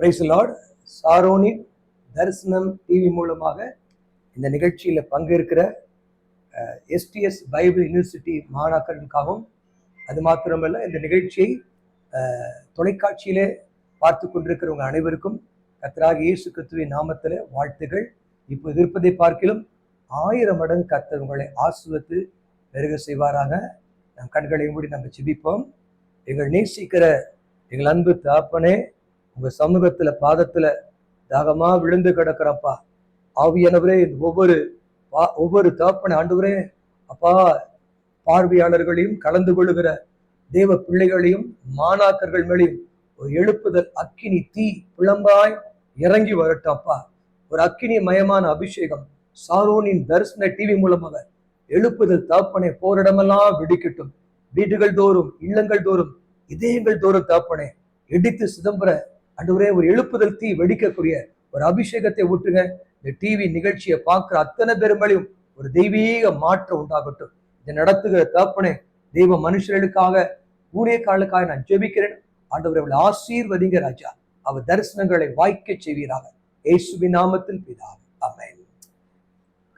Price Lord. சாரோனின் தரிசனம் TV மூலமாக இந்த நிகழ்ச்சியில் பங்கேற்கிற எஸ்டிஎஸ் பைபிள் யூனிவர்சிட்டி மாணாக்கர்களுக்காகவும், அது மாத்திரமல்ல இந்த நிகழ்ச்சியை தொலைக்காட்சியிலே பார்த்து கொண்டிருக்கிறவங்க அனைவருக்கும் கர்த்தராகிய இயேசு கிறிஸ்துவின் நாமத்தில் வாழ்த்துகள். இப்போ இருப்பதை பார்க்கிலும் 1000 மடங்கு கர்த்தர் உங்களை ஆசீர்வதித்து பெருக செய்வாராக. நம் கண்களை மூடி நம்ம ஜெபிப்போம். எங்கள் நேசிக்கிற எங்கள் அன்பு தகப்பனே, உங்க சமூகத்துல பாதத்துல தாகமா விழுந்து கிடக்கிறப்பா. ஆவியானவரே, ஒவ்வொரு தகப்பனை ஆண்டவரே அப்பா, பார்வையாளர்களையும் கலந்து கொள்ளுகிற தேவ பிள்ளைகளையும் மாணாக்கர்கள் மேலையும் ஒரு எழுப்புதல் அக்கினி தீ பிளம்பாய் இறங்கி வரட்டப்பா. ஒரு அக்கினி மயமான அபிஷேகம் சாரோனின் தரிசன டிவி மூலமாக எழுப்புதல் தகப்பனை போரிடமெல்லாம் வெடிக்கட்டும். வீடுகள் தோறும், இல்லங்கள் தோறும், இதயங்கள் தோறும் தகப்பனை இடித்து சிதம்பர ஆண்டவரே ஒரு எழுப்புதல் தீ வெடிக்கக்கூடிய ஒரு அபிஷேகத்தை ஊற்றுங்க. இந்த டிவி நிகழ்ச்சியை பார்க்கிற அத்தனை பெருமையும் ஒரு தெய்வீக மாற்றம் உண்டாகட்டும். இதை நடத்துகிற தகப்பனே, தெய்வ மனுஷர்களுக்காக, ஊழியக்காரர்களுக்காக நான் ஜெபிக்கிறேன். ஆண்டவரை அவளை ஆசீர்வதிங்க ராஜா. அவர் தரிசனங்களை வாய்க்க செய்வீராக. இயேசுவின் நாமத்தில் பிதாவே, ஆமென்.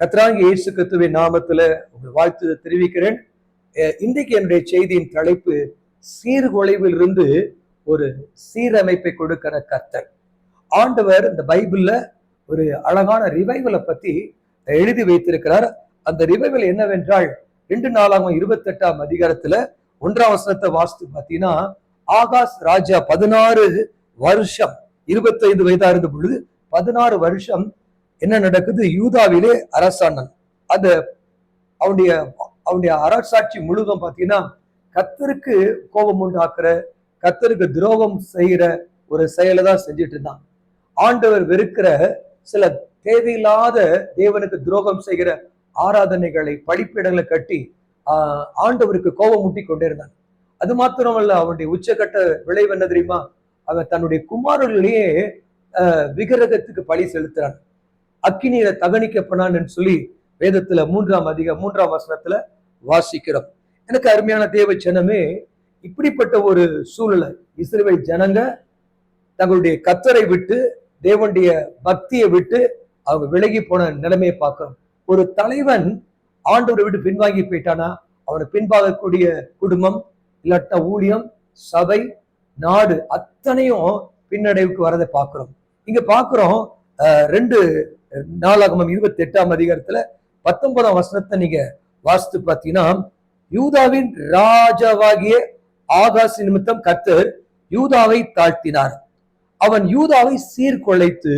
கர்த்தராகிய இயேசு கிறிஸ்துவின் நாமத்துல உங்கள் வாழ்த்து தெரிவிக்கிறேன். இன்றைக்கு என்னுடைய செய்தியின் தலைப்பு சீர்குலைவில் இருந்து ஒரு சீரமைப்பை கொடுக்கிற கர்த்தர். ஆண்டவர் இந்த பைபிள்ல ஒரு அழகான ரிவைவலை பத்தி எழுதி வைத்திருக்கிறார். அந்த ரிவைவல் என்னவென்றால் 2 நாளாகமம் 28ஆம் அதிகாரத்துல 1ஆம் வசனத்தை வாசித்து பார்த்தீங்கன்னா, ஆகாஸ் ராஜா 16 வருஷம் 25 வயதா இருந்த பொழுது 16 வருஷம் என்ன நடக்குது? யூதாவிலே அரசாண்டன். அந்த அவனுடைய அரசாட்சி முழுதும் பார்த்தீங்கன்னா கர்த்தருக்கு கோபம் உண்டாக்குற, கர்த்தருக்கு துரோகம் செய்கிற ஒரு செயலை தான் செஞ்சுட்டு இருந்தான். ஆண்டவர் வெறுக்கிற சில தேவையில்லாத தேவனுக்கு துரோகம் செய்கிற ஆராதனைகளை, பழிப்பிடங்களை கட்டி ஆண்டவருக்கு கோபம் ஊட்டி கொண்டே இருந்தான். அது மாத்திரமல்ல, அவனுடைய உச்சகட்ட விளைவு என்ன தெரியுமா? அவன் தன்னுடைய குமாரர்களையே விக்கிரகத்துக்கு பழி செலுத்துறான். அக்கினியில தகனிக்கப்பனான்னு சொல்லி வேதத்துல 3ஆம் வசனத்துல வாசிக்கிறோம். எனக்கு அருமையான தேவ ஜனமே, இப்படிப்பட்ட ஒரு சூழலை இஸ்ரவேல் ஜனங்க தங்களுடைய கர்த்தரை விட்டு, தேவனுடைய பக்தியை விட்டு அவங்க விலகி போன நிலைமையை பார்க்கிறோம். ஒரு தலைவன் ஆண்டவரை விட்டு பின்வாங்கி போயிட்டானா, அவனை பின்வாங்கக்கூடிய குடும்பம், இல்லாட்ட ஊழியம், சபை, நாடு அத்தனையும் பின்னடைவுக்கு வரதை பார்க்கிறோம். இங்க பார்க்கிறோம் 2 நாளாகமம் 28ஆம் அதிகாரத்துல 19ஆம் வசனத்தை நீங்க வாசித்து பார்த்தீங்கன்னா, யூதாவின் ராஜாவாகிய ஆகாஸ் நிமித்தம் கர்த்தர் யூதாவை தாழ்த்தினார். அவன் யூதாவை சீர்குலைத்து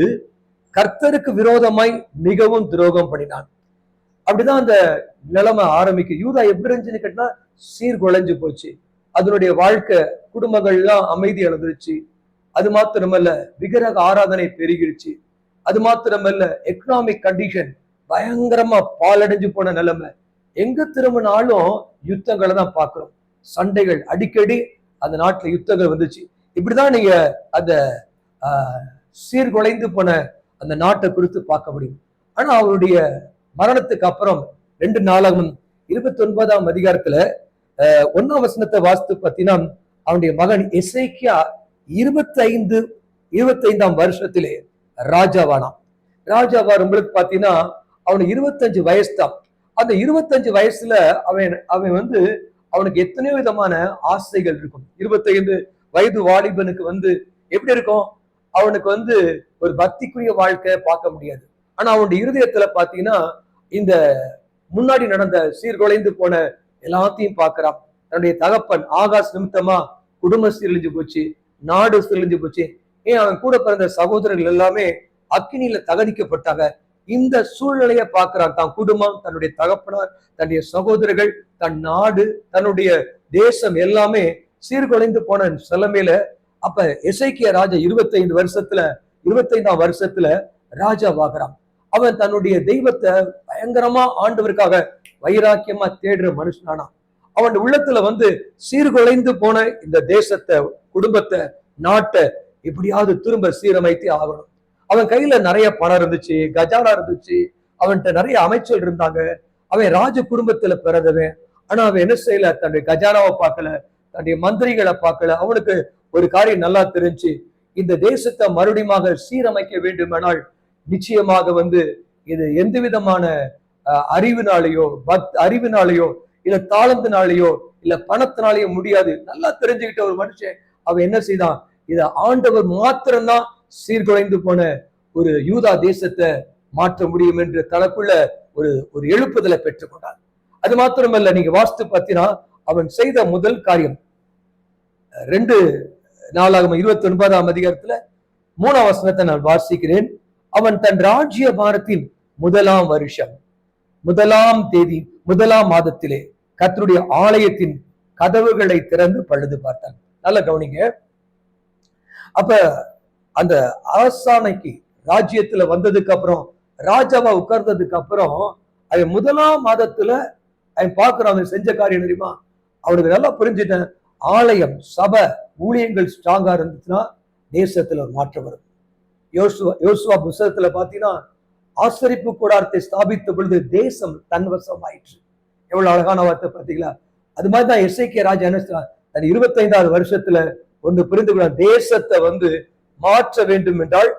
கர்த்தருக்கு விரோதமாய் மிகவும் துரோகம் பண்ணினான். அப்படிதான் அந்த நிலைமை ஆரம்பிக்கும். யூதா எப்படி இருந்துச்சுன்னு கேட்டா சீர்குலைஞ்சு போச்சு. அதனுடைய வாழ்க்கை, குடும்பங்கள்லாம் அமைதி இழந்துருச்சு. அது மாத்திரமல்ல, விக்கிரக ஆராதனை பெருகிருச்சு. அது மாத்திரமல்ல, எக்கனாமிக் கண்டிஷன் பயங்கரமா பாலடைஞ்சு போன நிலைமை. எங்க திரும்பினாலும் யுத்தங்களை தான் பார்க்கிறோம். சண்டைகள் அடிக்கடி அந்த நாட்டுல யுத்தங்கள் வந்துச்சு. இப்படிதான் நீங்க அந்த சீர்குலைந்து போன அந்த நாட்டை குறித்து பார்க்க முடியும். ஆனா அவருடைய மரணத்துக்கு அப்புறம் 2 நாளாகமம் 29ஆம் அதிகாரத்துல 1ஆம் வசனத்தை வாசித்து பார்த்தீங்கன்னா, அவனுடைய மகன் எசேக்கியா 25ஆம் வருஷத்திலே ராஜாவானான். ராஜாவாருங்களுக்கு பார்த்தீங்கன்னா அவனுக்கு 25 வயசு தான். அந்த 25 வயசுல அவனுக்கு எத்தனையோ விதமான ஆசைகள் இருக்கும். 25 வயது வாலிபனுக்கு எப்படி இருக்கும்? அவனுக்கு ஒரு பக்திக்குரிய வாழ்க்கை பார்க்க முடியாது. ஆனா அவனுடைய இருதயத்துல பாத்தீங்கன்னா இந்த முன்னாடி நடந்த சீர்குலைந்து போன எல்லாத்தையும் பார்க்கிறான். தன்னுடைய தகப்பன் ஆகாஸ் நிமித்தமா குடும்பம் சீரழிஞ்சு போச்சு, நாடு சீரழிஞ்சு போச்சு. அவன் கூட பிறந்த சகோதரர்கள் எல்லாமே அக்கினியில தகனிக்கப்பட்டாங்க. இந்த சூழ்நிலையை பார்க்கிறான். தான் குடும்பம், தன்னுடைய தகப்பனார், தன்னுடைய சகோதரர்கள், தன் நாடு, தன்னுடைய தேசம் எல்லாமே சீர்குலைந்து போன நிலைமையில அப்ப எசேக்கியா ராஜா 25ஆம் வருஷத்துல ராஜாவாகிறான். அவன் தன்னுடைய தெய்வத்தை பயங்கரமா ஆண்டவருக்காக வைராக்கியமா தேடுற மனுஷனானா. அவன் உள்ளத்துல சீர்குலைந்து போன இந்த தேசத்தை, குடும்பத்தை, நாட்டை எப்படியாவது திரும்ப சீரமைத்து ஆகணும். அவன் கையில நிறைய பணம் இருந்துச்சு, கஜானா இருந்துச்சு, அவன்கிட்ட நிறைய அமைச்சர் இருந்தாங்க. அவன் ராஜ குடும்பத்துல பிறந்தவன். ஆனா அவன் என்ன செய்யல? தன்னுடைய கஜானாவை பார்க்கல, தன்னுடைய மந்திரிகளை பார்க்கல. அவனுக்கு ஒரு காரியம் நல்லா தெரிஞ்சு, இந்த தேசத்தை மறுபடியும் சீரமைக்க வேண்டுமானால் நிச்சயமாக இது எந்த விதமான அறிவினாலேயோ அறிவினாலேயோ இல்ல தாளந்தினாலேயோ இல்ல பணத்தினாலேயோ முடியாது. நல்லா தெரிஞ்சுக்கிட்ட ஒரு மனுஷன் அவன் என்ன செய்தான், இத ஆண்டவர் மாத்திரம்தான் சீர்குலைந்து போன ஒரு யூதா தேசத்தை மாற்ற முடியும் என்று தனக்குள்ள ஒரு எழுப்புதலை பெற்றுக்கொண்டான். அது மாத்திரமல்ல, நீங்க வாஸ்து பார்த்தீங்கன்னா அவன் செய்த முதல் காரியம் 2 நாளாகமம் 29ஆம் அதிகாரத்துல 3ஆம் வசனத்தை நான் வாசிக்கிறேன். அவன் தன் ராஜ்ய பாரத்தின் 1ஆம் வருஷம் 1ஆம் தேதி 1ஆம் மாதத்திலே கர்த்தருடைய ஆலயத்தின் கதவுகளை திறந்து பழுது பார்த்தான். நல்ல கவனிங்க. அப்ப அந்த அரசாணைக்கு ராஜ்யத்துல வந்ததுக்கு அப்புறம், ராஜாவா உட்கார்ந்ததுக்கு அப்புறம் அவன் 1ஆம் மாதத்துல அவன் பார்க்கிறான். அவன் செஞ்ச காரியம் தெரியுமா? அவனுக்கு நல்லா புரிஞ்சுட்டேன், ஆலயம் சபை ஊழியங்கள் ஸ்ட்ராங்கா இருந்துச்சுன்னா தேசத்துல ஒரு மாற்றம் வரும். யோசுவா புத்தகத்துல பாத்தீங்கன்னா ஆசரிப்பு கூடாரத்தை ஸ்தாபித்த பொழுது தேசம் தன்வசம் ஆயிற்று. எவ்வளவு அழகான வார்த்தை பார்த்தீங்களா? அது மாதிரிதான் எசேக்கியா ராஜா என்ன தன் 25வது வருஷத்துல புரிந்து கொள்ள, தேசத்தை மாற்ற வேண்டும் என்றால்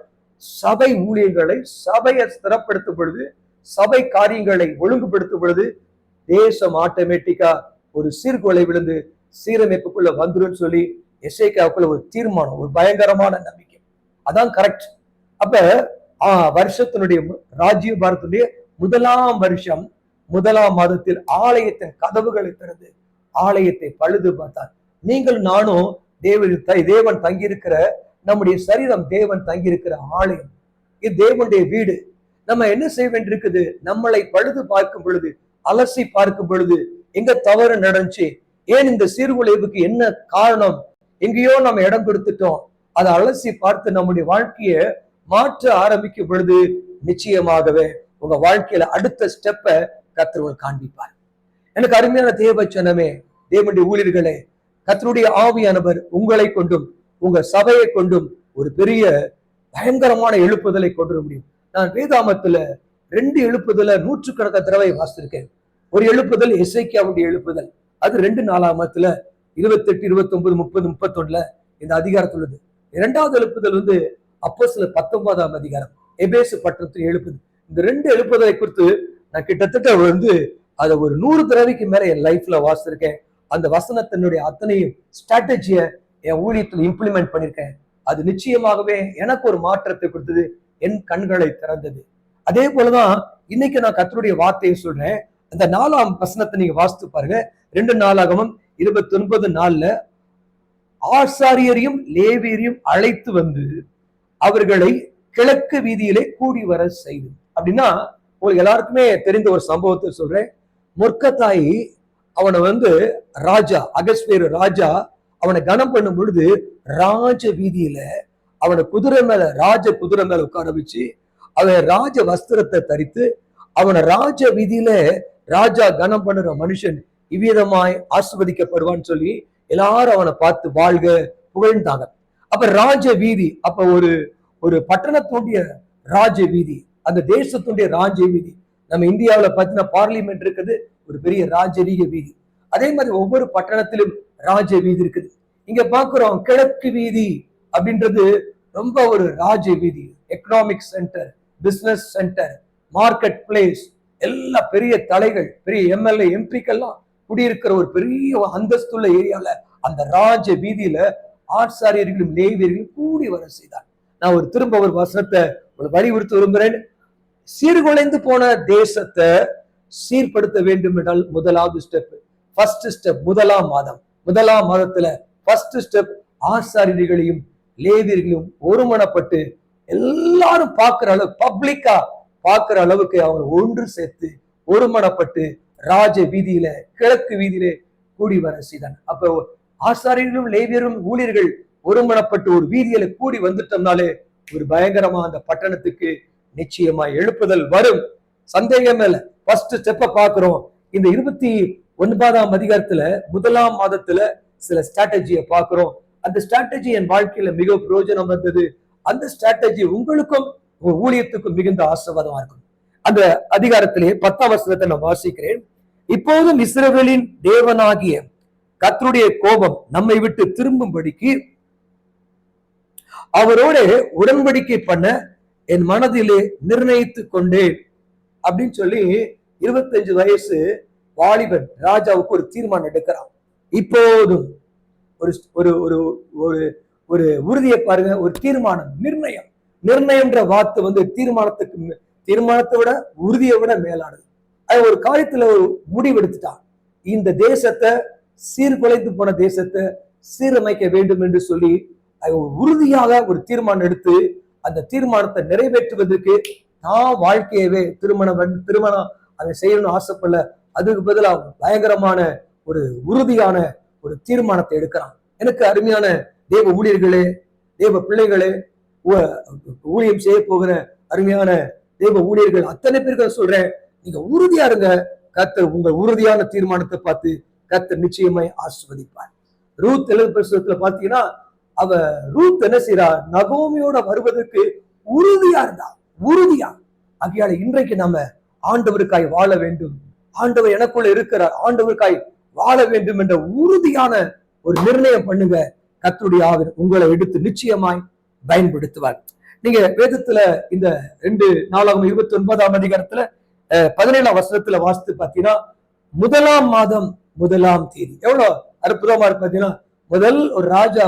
சபை ஊழியர்களை, சபையை ஸ்திரப்படுத்தும் பொழுது, சபை காரியங்களை ஒழுங்குபடுத்தும் பொழுது தேசம் ஆட்டோமேட்டிக்கா ஒரு சீர்குலை விழுந்து சீரமைப்புக்குள்ள வந்துடும் சொல்லி எசேக்கியாவுக்குள்ள ஒரு தீர்மானம், ஒரு பயங்கரமான நம்பிக்கை. அதான் கரெக்ட். அப்ப வருஷத்தினுடைய ராஜ்ய பாரத்துடைய 1ஆம் வருஷம் 1ஆம் மாதத்தில் ஆலயத்தின் கதவுகளை திறந்து ஆலயத்தை பழுது பார்த்தார். நீங்கள் நானும் தேவன் தங்கியிருக்கிற நம்முடைய சரீரம், தேவன் தங்கியிருக்கிற ஆலயம், இது தேவனுடைய வீடு. நம்ம என்ன செய்ய வேண்டியிருக்குது? நம்மளை பழுது பார்க்கும் பொழுது, அலசி பார்க்கும் பொழுது, எங்க தவறு நடந்துச்சு, ஏன் இந்த சீர்குலைவுக்கு என்ன காரணம், எங்கேயோ நம்ம இடம் கொடுத்துட்டோம், அதை அலசி பார்த்து நம்முடைய வாழ்க்கையை மாற்ற ஆரம்பிக்கும் பொழுது நிச்சயமாகவே உங்க வாழ்க்கையில அடுத்த ஸ்டெப்பை கர்த்தர் காண்பிப்பார். எனக்கு அருமையான தேவச்சனமே, தேவனுடைய ஊழியர்களே, கர்த்தருடைய ஆவியானவர் உங்களை கொண்டும் உங்க சபையை கொண்டும் ஒரு பெரிய பயங்கரமான எழுப்புதலை கொண்டு வர முடியும். நான் வேதாமத்துல 2 எழுப்புதலை 100கணக்கான தடவை வாசித்திருக்கேன். ஒரு எழுப்புதல் எசேக்கியாவுடைய எழுப்புதல், அது 2 நாளாகமத்துல 28, 29, 30, 31 இந்த அதிகாரத்தில் உள்ளது. 2வது எழுப்புதல் அப்போஸ்தலர் 19ஆம் அதிகாரம் எபேசு பட்டணத்தில் எழுப்புது. இந்த 2 எழுப்புதலை குறித்து நான் கிட்டத்தட்ட அதை ஒரு 100 தடவைக்கு மேல என் லைஃப்ல வாசிச்சிருக்கேன். அந்த வசனத்தினுடைய அத்தனையும் ஸ்ட்ராட்டஜிய என் ஊழியத்தில் இம்ப்ளிமெண்ட் பண்ணிருக்கேன். அது நிச்சயமாகவே எனக்கு ஒரு மாற்றத்தை கொடுத்தது, என் கண்களை திறந்தது. அதே போலதான் இன்னைக்கு நான் கர்த்தருடைய வார்த்தையை சொல்றேன். அந்த 4ஆம் வசனத்தை நீங்க வாசித்து பாருங்க. 2 நாளாகமம் 29:4 ஆசாரியரையும் லேவியரையும் அழைத்து வந்து அவர்களை கிழக்கு வீதியிலே கூடி வர செய்து. அப்படின்னா உங்களுக்கு எல்லாருக்குமே தெரிந்த ஒரு சம்பவத்தை சொல்றேன். மொர்க்கத்தாய் அவனை ராஜா அகஸ்வேரு ராஜா அவனை கனம் பண்ணும் பொழுது ராஜ வீதியில அவனை ராஜ குதிரை மேல உட்கார வச்சு அவன் ராஜ வஸ்திரத்தை தரித்து அவனை ராஜ வீதியில ராஜா கனம் பண்ணுற மனுஷன் இவ்விதமாய் ஆசிர்வதிக்கப்படுவான்னு சொல்லி எல்லாரும் அவனை பார்த்து வாழ்க புகழ்ந்தாங்க. அப்ப ராஜ வீதி, அப்ப ஒரு பட்டணத்துடைய ராஜ வீதி, அந்த தேசத்துடைய ராஜ வீதி. நம்ம இந்தியாவில பார்த்தீங்கன்னா பார்லிமெண்ட் இருக்குது, ஒரு பெரிய ராஜரீக வீதி. அதே மாதிரி ஒவ்வொரு பட்டணத்திலும் ராஜ வீதி இருக்குது. இங்க பாக்குறோம் கிழக்கு வீதி அப்படின்றது ரொம்ப ஒரு ராஜ வீதி, economic centre, business centre, market place, எல்லா பெரிய தலைகள், பெரிய எம்எல்ஏ எம்பிக்கெல்லாம் குடியிருக்கிற ஒரு பெரிய அந்தஸ்துள்ள ஏரியால அந்த ராஜ வீதியில ஆசாரியர்களும் லேவியர்களும் கூடி வர செய்தார். நான் திரும்ப ஒரு வசனத்தை வலியுறுத்த விரும்புகிறேன். சீர்குலைந்து போன தேசத்தை சீர்படுத்த வேண்டும் என்றால் முதலாவது ஸ்டெப், ஃபர்ஸ்ட் ஸ்டெப் 1ஆம் மாதம் 1ஆம் மாதத்துல ஃபர்ஸ்ட் ஸ்டெப் ஆசாரியர்களையும் லேவியர்களையும் ஒருமனப்பட்டு எல்லாரும் பார்க்கிற அளவு, பப்ளிக்கா பார்க்கிற அளவுக்கு அவங்க ஒன்று சேர்த்து ஒருமனப்பட்டு ராஜ வீதியில கிழக்கு வீதியிலே கூடி வர செய்தான். அப்ப ஆசாரியர்களும் லேவியரும் ஊழியர்கள் ஒருமனப்பட்டு ஒரு வீதியில கூடி வந்துட்டோம்னாலே ஒரு பயங்கரமா அந்த பட்டணத்துக்கு நிச்சயமா எழுப்புதல் வரும், சந்தேகமே இல்லை. ஃபர்ஸ்ட் ஸ்டெப்பை பார்க்கிறோம். இந்த 29ஆம் அதிகாரத்துல 1ஆம் மாதத்துல சில ஸ்ட்ராட்டஜியை பார்க்கிறோம். அந்த ஸ்ட்ராட்டஜி என் வாழ்க்கையில மிக பிரயோஜனம் வந்தது. அந்த ஸ்ட்ராட்டஜி உங்களுக்கும் ஊழியத்துக்கும் மிகுந்த ஆசீர்வாதமா இருக்கும். அந்த அதிகாரத்திலே 10ஆம் வசனத்தை நான் வாசிக்கிறேன். இப்போதும் இஸ்ரவேலின் தேவனாகிய கர்த்தருடைய கோபம் நம்மை விட்டு திரும்பும்படிக்கு அவரோட உடன்படிக்கை பண்ண என் மனதிலே நிர்ணயித்து கொண்டேன் அப்படின்னு சொல்லி 25 வயசு வாலிபன் ராஜாவுக்கு ஒரு தீர்மானம் எடுக்கிறான். இப்போதும் ஒரு ஒரு ஒரு ஒரு ஒரு உறுதியை பாருங்க, ஒரு தீர்மானம், நிர்ணயம். நிர்ணயம்ன்ற வார்த்தை தீர்மானத்தை விட உறுதியை விட மேலானது. அது ஒரு காரியத்துல ஒரு முடிவெடுத்துட்டான். இந்த தேசத்தை, சீர்குலைந்து போன தேசத்தை சீரமைக்க வேண்டும் என்று சொல்லி உறுதியாக ஒரு தீர்மானம் எடுத்து அந்த தீர்மானத்தை நிறைவேற்றுவதற்கு நான் வாழ்க்கையவே திருமணம் அதை செய்யணும்னு ஆசைப்படல. அதுக்கு பதிலாக பயங்கரமான ஒரு உறுதியான ஒரு தீர்மானத்தை எடுக்கிறான். எனக்கு அருமையான தேவ ஊழியர்களே, தேவ பிள்ளைகளே, ஊழியம் செய்ய போகிற அருமையான தேவ ஊழியர்கள் அத்தனை பேருக்கு சொல்றேன், நீங்க உறுதியா இருங்க. கர்த்தர் உங்கள் உறுதியான தீர்மானத்தை பார்த்து கர்த்தர் நிச்சயமாய் ஆசீர்வதிப்பார். ரூத் 7 பாத்தீங்கன்னா, ரூத் என்ன செய்யறா, நகோமியோட வருவதற்கு உறுதியா இருந்தா, உறுதியா. ஆகையால இன்றைக்கு நம்ம ஆண்டவருக்காய் வாழ வேண்டும், ஆண்டவர் எனக்குள்ள இருக்கிறார், ஆண்டவருக்காய் வாழ வேண்டும் என்ற உறுதியான ஒரு நிர்ணயம் பண்ணுங்க. கர்த்தருடைய ஆவி உங்களை எடுத்து நிச்சயமாய் பயன்படுத்துவார். நீங்க வேதத்துல இந்த 2 அதிகாரத்துல 17ஆம் வசனத்துல வாசித்து பாத்தீங்கன்னா, 1ஆம் மாதம் 1ஆம் தேதி எவ்வளவு அற்புதமா இருக்கு பாத்தீங்கன்னா. முதல் ஒரு ராஜா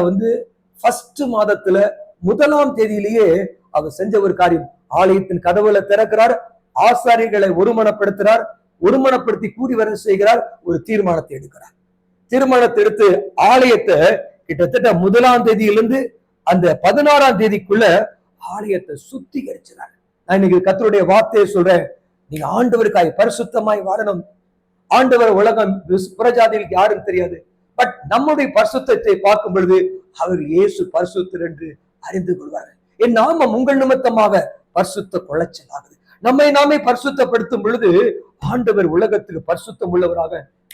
ஃபர்ஸ்ட் மாதத்துல 1ஆம் தேதியிலேயே அவர் செஞ்ச ஒரு காரியம், ஆலயத்தின் கதவுல திறக்கிறார், ஆசாரியர்களை ஒருமனப்படுத்துறார், ஒருமனப்படுத்தி கூடி வர செய்கிறார், ஒரு தீர்மானத்தை எடுக்கிறார். தீர்மானத்தை எடுத்து ஆலயத்தை கிட்டத்தட்ட 1ஆம் தேதியிலிருந்து அந்த 16ஆம் தேதிக்குள்ள ஆலயத்தை சுத்திகரிச்சார். நான் இன்னைக்கு கர்த்தருடைய வார்த்தையை சொல்றேன், நீங்க ஆண்டவருக்காய் பரிசுத்தமாய் வாழணும். ஆண்டவர் உலகம் புறஜாதிகளுக்கு யாரும் தெரியாது, பட் நம்முடைய பரிசுத்தத்தை பார்க்கும் பொழுது அவர் இயேசு பரிசுத்தர் என்று அறிந்து கொள்வார். என் நாமம் உங்கள் நிமித்தமாக பரிசுத்த குலைச்சல் ஆகுது. நம்மை நாமே பரிசுத்தப்படுத்தும் பொழுது ஆண்டவர் உலகத்துக்கு பரிசுத்தம் உள்ளவராக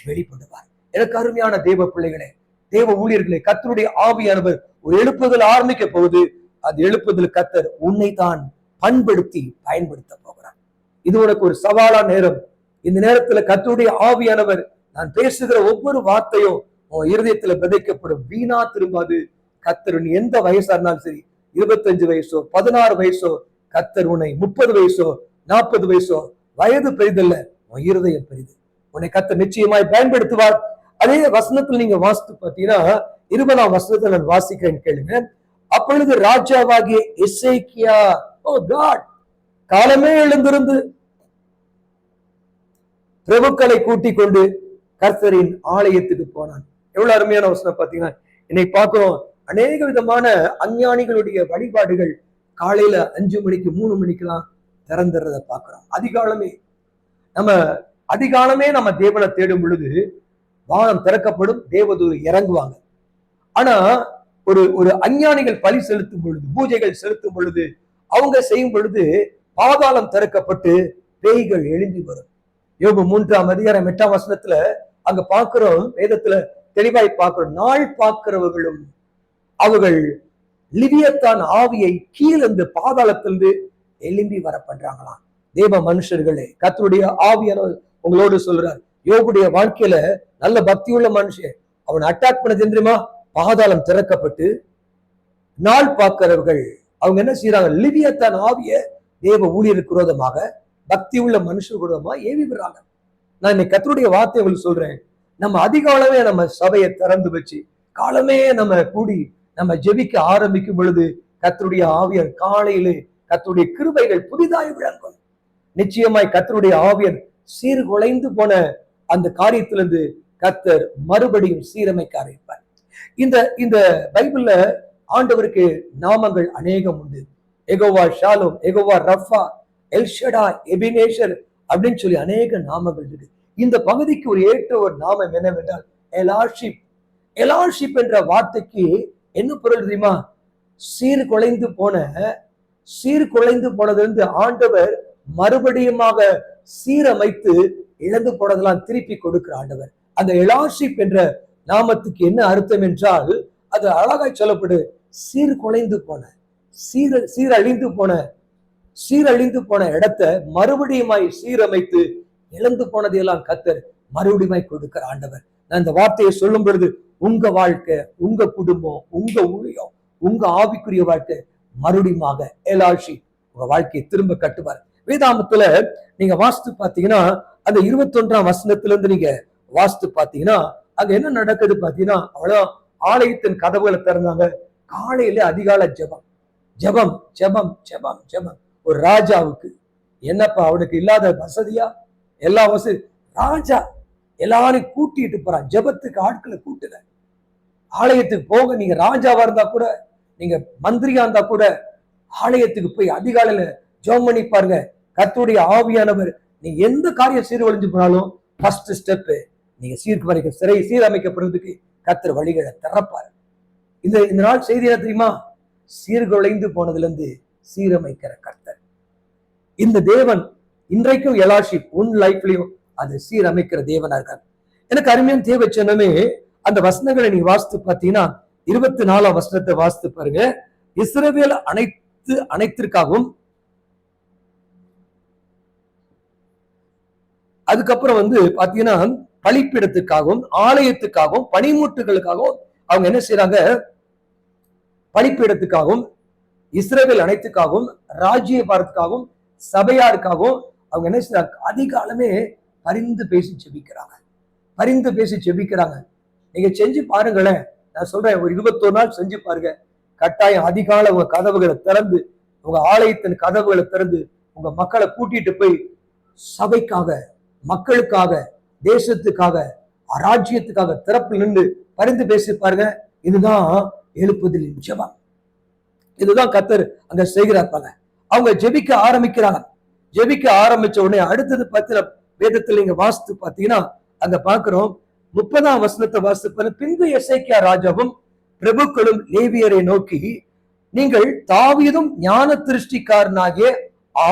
வெளிப்படுவார். எனக்கு அருமையான தேவ பிள்ளைகளே, தேவ ஊழியர்களே, கர்த்தருடைய ஆவியானவர் ஒரு எழுப்புதல் ஆரம்பிக்க போகுது. அந்த எழுப்புதல் கர்த்தர் உன்னை தான் பண்படுத்தி பயன்படுத்த போகிறார். இது உனக்கு ஒரு சவாலான நேரம். இந்த நேரத்துல கர்த்தருடைய ஆவியானவர் நான் பேசுகிற ஒவ்வொரு வார்த்தையும் உன் இருதயத்துல விதைக்கப்படும், வீணா திரும்பாது. கர்த்தர் எந்த வயசா இருந்தாலும் சரி, 25 வயசோ 16 வயசோ, கர்த்தர் உன்னை 30 வயசோ 40 வயசோ, வயது பெரிதல்ல, உன் இருதயம் பெரிது. உன்னை கர்த்தர் நிச்சயமாய் பயன்படுத்துவார். அதே வசனத்துல நீங்க வாசித்து பார்த்தீங்கன்னா, 20ஆம் வசனத்தை நான் வாசிக்கிறேன், கேளுங்க. அப்பொழுது ராஜாவாகிய எசேக்கியா, ஓ காட், காலமே எழுந்திருந்து பிரபுக்களை கூட்டிக் கொண்டு கர்த்தரின் ஆலயத்துக்கு போனான். எவ்வளவு அருமையான வசனம் பாத்தீங்கன்னா. இன்னைக்கு பார்க்கிறோம், அநேக விதமான அஞ்ஞானிகளுடைய வழிபாடுகள் காலையில 5 மணிக்கு 3 மணிக்கெல்லாம் திறந்துறத பாக்குறோம். அதிகாலமே நம்ம தேவனை தேடும் பொழுது வானம் திறக்கப்படும், தேவதூர் இறங்குவாங்க. ஆனா ஒரு அஞ்ஞானிகள் பலி செலுத்தும் பொழுது, பூஜைகள் செலுத்தும் பொழுது, அவங்க செய்யும் பொழுது பாதாளம் திறக்கப்பட்டு பேய்கள் எழும்பி வரும். யோபு 3ஆம் அதிகாரம் 8ஆம் வசனத்துல அங்க பாக்குறோம், வேதத்துல தெளிவாய் பார்க்கிறோம், நாள் பார்க்கிறவர்களும் அவர்கள் லிவியத்தான் ஆவியை கீழே இந்த பாதாளத்திலிருந்து எழும்பி வர பண்றாங்களாம். தேவ மனுஷர்களே, கர்த்தருடைய ஆவியானவர் உங்களோடு சொல்றார், யோபுடைய வாழ்க்கையில நல்ல பக்தி உள்ள மனுஷன், அவன் அட்டாக் பண்ணது தெரியுமா, பாதாளம் திறக்கப்பட்டு நாள் பார்க்கிறவர்கள் அவங்க என்ன செய்யறாங்க, லிவியத்தான் ஆவிய தேவ ஊழியருக்கு விரோதமாக, பக்தி உள்ள மனுஷர் விரோதமா ஏவி விடுறாங்க. நான் இன்னைக்கு கர்த்தருடைய வார்த்தை உங்களுக்கு சொல்றேன், நம்ம அதிகாலமே நம்ம சபையை திறந்து வச்சு காலமே நம்ம கூடி நம்ம ஜெபிக்க ஆரம்பிக்கும் பொழுது கர்த்தருடைய ஆவியர் காலையிலே கர்த்தருடைய கிருபைகள் புதிதாய் விளங்கும். நிச்சயமாய் கர்த்தருடைய ஆவியர் சீர்குலைந்து போன அந்த காரியத்திலிருந்து கர்த்தர் மறுபடியும் சீரமைக்க ஆரம்பிப்பார். இந்த பைபிள்ல ஆண்டவருக்கு நாமங்கள் அநேகம் உண்டு. எகோவா ஷாலோம், எகோவா ரஃபா, எல்ஷடா, எபினேஷர் அப்படின்னு சொல்லி அநேக நாமங்கள் இருக்கு. இந்த பகுதிக்கு ஒரு ஏற்ற ஒரு நாமம் என்னவென்றால் எலாஷிப். எலாஷிப் என்ற வார்த்தைக்கு என்ன பொருள் தெரியுமா, சீர்குலைந்து போனதிலிருந்து ஆண்டவர் மறுபடியுமாக சீரமைத்து இழந்து போனதெல்லாம் திருப்பி கொடுக்கிற ஆண்டவர். அந்த எலாஷிப் என்ற நாமத்துக்கு என்ன அர்த்தம் என்றால், அது அழகாய் சொல்லப்படு, சீர்குலைந்து போன, சீரழிந்து போன இடத்தை மறுபடியுமாய் சீரமைத்து இழந்து போனதையெல்லாம் கர்த்தர் மறுபடியுமாய் கொடுக்கிற ஆண்டவர். நான் இந்த வார்த்தையை சொல்லும் பொழுது உங்க வாழ்க்கை, உங்க குடும்பம், உங்க ஊழியம், உங்க ஆவிக்குரிய வாழ்க்கை மறுபடியுமாக எலாஷி உங்க வாழ்க்கையை திரும்ப கட்டுவார். வேதாமத்துல நீங்க வாஸ்து பாத்தீங்கன்னா அந்த 21ஆம் வசனத்துல இருந்து நீங்க வாஸ்து பாத்தீங்கன்னா அங்க என்ன நடக்குது பாத்தீங்கன்னா, அவ்வளவு ஆலயத்தின் கதவுகளை திறந்தாங்க. காலையில அதிகால ஜெபம் ஜெபம் ஜெபம் ஜெபம் ஜெபம். ஒரு ராஜாவுக்கு என்னப்பா அவனுக்கு இல்லாத வசதியா? எல்லா வசதி. ராஜா எல்லாரையும் கூட்டிட்டு போறான். ஜெபத்துக்கு ஆட்களை கூட்டுல ஆலயத்துக்கு போக. நீங்க ராஜாவா இருந்தா கூட, நீங்க மந்திரியா இருந்தா கூட ஆலயத்துக்கு போய் அதிகாலையில ஜெபம் பண்ணி பாருங்க. கர்த்தருடைய ஆவியானவர் நீங்க எந்த காரியம் சீர்வழிஞ்சு போனாலும் ஃபர்ஸ்ட் ஸ்டெப் நீங்க சீரமைக்கப்படுறதுக்கு கர்த்தர் வழிகளை திறப்பாரு. இந்த நாள் செய்தி என்ன தெரியுமா? சீர்குலைந்து போனதுல இருந்து சீரமைக்கிற கர்த்தர் இந்த தேவன் இன்றைக்கும் எலாஷிப் உன் லைஃப்லயும் அது சீரமைக்கிற தேவனா இருக்காரு. எனக்கு அருமையான தேவை சொன்னமே அந்த வசனங்களை நீங்க வாசித்து பார்த்தீங்கன்னா 24ஆம் வசனத்தை வாசித்து பாருங்க. இஸ்ரவேல் அனைத்திற்காகவும் அதுக்கப்புறம் பாத்தீங்கன்னா பலிப்பீடத்துக்காகவும் ஆலயத்துக்காகவும் பனிமூட்டுகளுக்காகவும் அவங்க என்ன செய்யறாங்க? பலிப்பீடத்துக்காகவும் இஸ்ரவேல் அனைத்துக்காகவும் ராஜ்யபாரத்துக்காகவும் சபையாருக்காகவும் அவங்க என்ன செய்யறாங்க? அதிகாலமே பரிந்து பேசி செபிக்கிறாங்க. பரிந்து பேசி செபிக்கிறாங்க. நீங்க செஞ்சு பாருங்களேன். நான் சொல்றேன், ஒரு 21 நாள் செஞ்சு பாருங்க. கட்டாயம் அதிகால உங்க கதவுகளை திறந்து, உங்க ஆலயத்தின் கதவுகளை திறந்து உங்க மக்களை கூட்டிட்டு போய் சபைக்காக, மக்களுக்காக, தேசத்துக்காக, ராஜ்யத்துக்காக திறப்பில் நின்று பரிந்து பேசி பாருங்க. இதுதான் எழுப்புதலின் ஜெபம். இதுதான் கர்த்தர் அங்க செய்கிறாங்க. அவங்க ஜெபிக்க ஆரம்பிக்கிறாங்க. ஜெபிக்க ஆரம்பிச்ச உடனே அடுத்தது பத்தின வேதத்துல நீங்க வாசித்து பாத்தீங்கன்னா அங்க பாக்குறோம் 30ஆம் வசனத்தை வாசித்து, பின்பு எசேக்கியா ராஜாவும் பிரபுக்களும் லேவியரை நோக்கி, நீங்கள் தாவீதும் ஞான திருஷ்டிக்காரனாகிய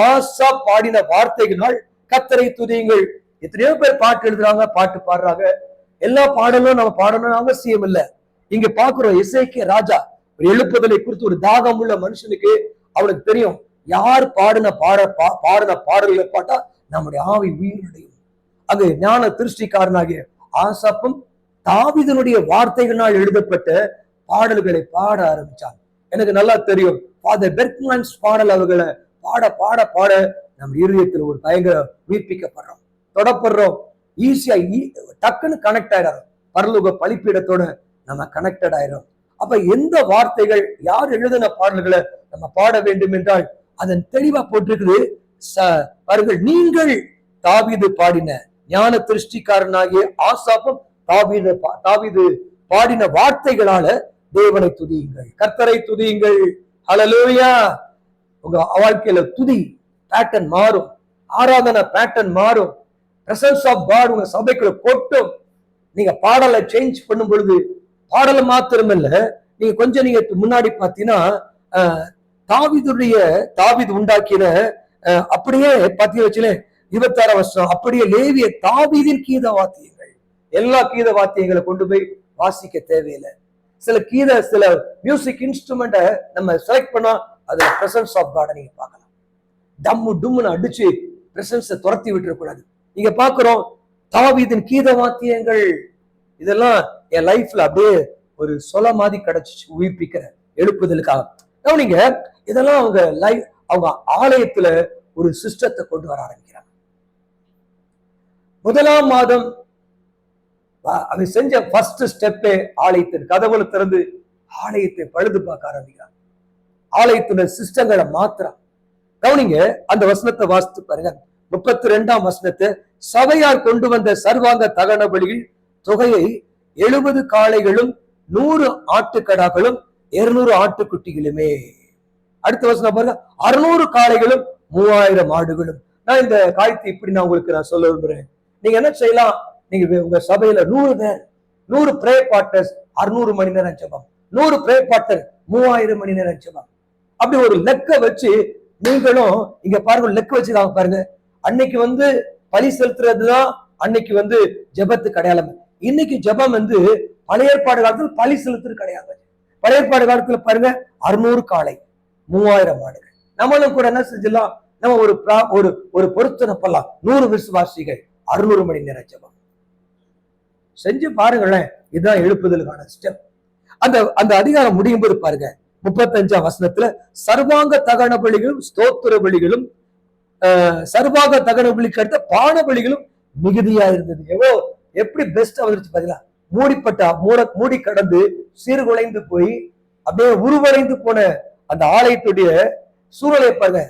ஆசா பாடின வார்த்தைகளால் கர்த்தரை துதியுங்கள். எத்தனையோ பேர் பாட்டு எழுதுறாங்க, பாட்டு பாடுறாங்க. எல்லா பாடலும் நம்ம பாடணும்னு அவசியம் இல்லை. இங்க பாக்குறோம் எசேக்கியா ராஜா ஒரு எழுப்புதலை குறித்து ஒரு தாகம் உள்ள மனுஷனுக்கு அவனுக்கு தெரியும். யார் பாடின பாடல்களை பாட்டா நம்முடைய ஆவி உயிரிடையும். அங்கு ஞான திருஷ்டிக்காரனாகிய ஆசாப்பும் தாவீதுனுடைய வார்த்தைகளால் எழுதப்பட்ட பாடல்களை பாட ஆரம்பிச்சாங்க. எனக்கு நல்லா தெரியும், ஃபாதர் பெர்க்மன்ஸ் பாடல் அவர்களை பாட பாட பாட நம்ம இருதயத்தில் ஒரு பயங்கர உயிர்ப்பிக்கப்படுறோம், தொடப்படுறோம். ஈஸியா டக்குன்னு கனெக்ட் ஆயிடும். பரலோக பலிப்பீடத்தோட நம்ம கனெக்டட் ஆயிரும். அப்ப எந்த வார்த்தைகள் யார் எழுதின பாடல்களை நம்ம பாட வேண்டும் என்றால் அதன் தெளிவா போட்டிருக்குது. பாருங்கள், நீங்கள் தாவீது பாடின ஞான திருஷ்டிக்காரனாகிய ஆசாப்பும் தாவீது பாடின வார்த்தைகளால தேவனை துதியுங்கள், கர்த்தரை துதியுங்கள். ஹல்லேலூயா. உங்க வாழ்க்கையில துதி பேட்டர்ன் மாறும், ஆராதனை பேட்டர்ன் மாறும், பிரசன்ஸ் ஆஃப் காட் உங்க சபைக்குள்ள கொட்டும். நீங்க பாடலை சேஞ்ச் பண்ணும் பொழுது பாடலை மாத்திரம் இல்ல, நீங்க கொஞ்சம் நீங்க முன்னாடி பாத்தீங்கன்னா தாவீது உண்டாக்கின அப்படியே பாத்தீங்க வச்சுல 26 வருஷம் அப்படியே லேவிய தாவீதின் கீத வாத்தியங்கள், எல்லா கீத வாத்தியங்களை கொண்டு போய் வாசிக்க தேவையில்லை. சில மியூசிக் இன்ஸ்ட்ருமெண்ட்டை நம்ம செலக்ட் பண்ணா அதுல பிரசன்ஸ் ஆஃப் காட் நீங்க பார்க்கலாம். டம்மு டும்முன்னு அடிச்சு பிரசன்ஸை துரத்தி விட்டுறக்கூடாது. நீங்க பாக்குறோம் தாவீதின் கீத வாத்தியங்கள், இதெல்லாம் என் லைஃப்ல அப்படியே ஒரு சொல மாதிரி கிடைச்சிச்சு உயிர்ப்பிக்கிற எழுப்புதலுக்காக. நீங்க இதெல்லாம் அவங்க ஆலயத்துல ஒரு சிஸ்டத்தை கொண்டு வர ஆரம்பிக்கிறாங்க. 1ஆம் மாதம் அவன் செஞ்ச ஃபர்ஸ்ட் ஸ்டெப்பே ஆலயத்தின் கதவுல திறந்து ஆலயத்தை பழுது பார்க்க ஆரம்பிக்கிறாங்க. ஆலயத்தின சிஸ்டங்களை மாத்திரம் கவனிங்க. அந்த வசனத்தை வாசித்து பாருங்க. 32ஆம் வசனத்தை, சபையார் கொண்டு வந்த சர்வாங்க தகன பலியில் தொகையை 70 காளைகளும் 100 ஆட்டுக்கடாக்களும் 200 ஆட்டுக்குட்டிகளுமே. அடுத்த வசனம் பாருங்க, 600 காளைகளும் 3000 ஆடுகளும். நான் இந்த காரியத்தை இப்படி நான் சொல்ல விரும்புறேன். நீங்க என்ன செய்யலாம்? நீங்க உங்க சபையில 100 பிரேயர் பார்ட்னர்ஸ் 600 மணி நேரம் ஜெபம், 100 பிரேயர் பார்ட்னர் 3000 மணி நேரம் ஜெபம். அப்படி ஒரு லெக்க வச்சு நீங்களும் இங்க பாருங்க, லெக்க வச்சுக்காங்க பாருங்க. அன்னைக்கு பலி செலுத்துறதுதான் அன்னைக்கு ஜெபத்துக்கு அடையாளம். இன்னைக்கு ஜெபம் பழைய ஏற்பாடு காலத்துல பலி செலுத்துறது கிடையாது. பழைய ஏற்பாடு காலத்துல பாருங்க 600 காளை 3000 ஆடுகள். நம்மளும் கூட என்ன செஞ்சலாம்? நம்ம ஒரு பொருத்தனை பண்ணலாம். 100 விசுவாசிகள் 600 மணி நேரம் ஜெபம் செஞ்சு பாருங்களேன். இதுதான் எழுப்புதலுக்கான ஸ்டெப். அந்த அதிகாரம் முடியும் போது பாருங்க, 35ஆம் வசனத்துல சர்வாங்க தகன பலிகளும் ஸ்தோத்திர பலிகளும் சர்வாங்க தகன பலிக்கு அடுத்த பான பலிகளும் மிகுதியா இருந்தது. எப்படி பெஸ்ட் வந்துருச்சு பாத்தீங்களா? மூடி கடந்து சீர்குலைந்து போய் அப்படியே உருவடைந்து போன அந்த ஆலயத்துடைய சூழலை பாருங்க.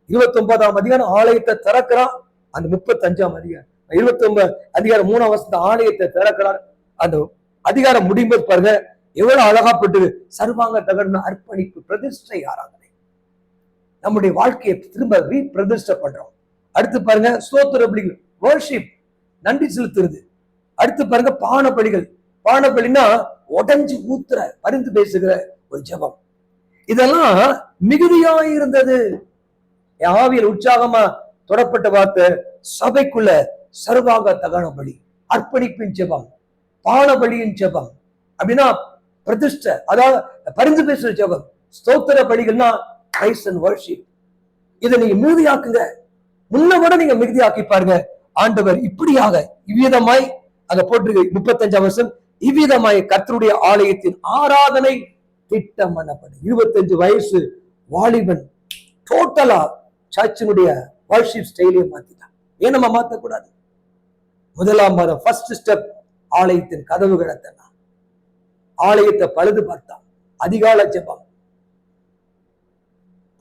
29ஆம் அதிகாரம் ஆலயத்தை திறக்கிறான். அந்த 35ஆம் அதிகாரம் 29 அதிகாரம் 3ஆம் வசனத்தை ஆலயத்தை திறக்கிறார். அந்த அதிகாரம் முடியும்போது பாருங்க எவ்வளவு அழகாப்பட்டது. சர்வாங்க தகன அர்ப்பணிப்பு, பிரதிஷ்டை ஆராதனை, நம்முடைய வாழ்க்கையை திரும்ப ரீபிரதிஷ்டை பண்றோம். அடுத்து பாருங்க ஸ்தோத்திர பலிகள், வர்ஷிப், நன்றி செலுத்துறது. அடுத்து பாருங்க பான பலிகள். பான பலினா உடஞ்சு ஊத்துற, பரிந்து பேசுகிற ஒரு ஜெபம். இதெல்லாம் மிகுதியா இருந்தது. ஆவியில் உற்சாகமா தொடப்பட்ட வார்த்தை சபைக்குள்ள சர்வாங்க தகன பலி, அர்ப்பணிப்பின் ஜெபம், பான பலியின் ஜெபம் அப்படின்னா பிரதிஷ்டை, அதாவது பரிந்து பேசுற ஜெபம். ஸ்தோத்திர பலிகள்னா பிரைஸ் அண்ட் வர்ஷிப். இதை நீங்க மிகுதியாக்குங்க. முன்ன விட நீங்க மிகுதியாக்கி பாருங்க. ஆண்டவர் இப்படியாக இவ்விதமாய் அங்க போட்டிருக்கு 35ஆம் வருஷம், இவ்விதமாய் கர்த்தருடைய ஆலயத்தின் ஆராதனை திட்டம் பண்ணப்படும். 25 வயசு வாலிபன் டோட்டலா சர்ச்சினுடைய வர்ஷிப் ஸ்டைலே மாத்திட்டான். ஏன் நம்ம மாத்தக்கூடாது? முதலாம் மாதம் ஃபர்ஸ்ட் ஸ்டெப் ஆலயத்தின் கதவுகளை தந்தான், ஆலயத்தை பழுது பார்த்தான். அதிகால ஜெபம்,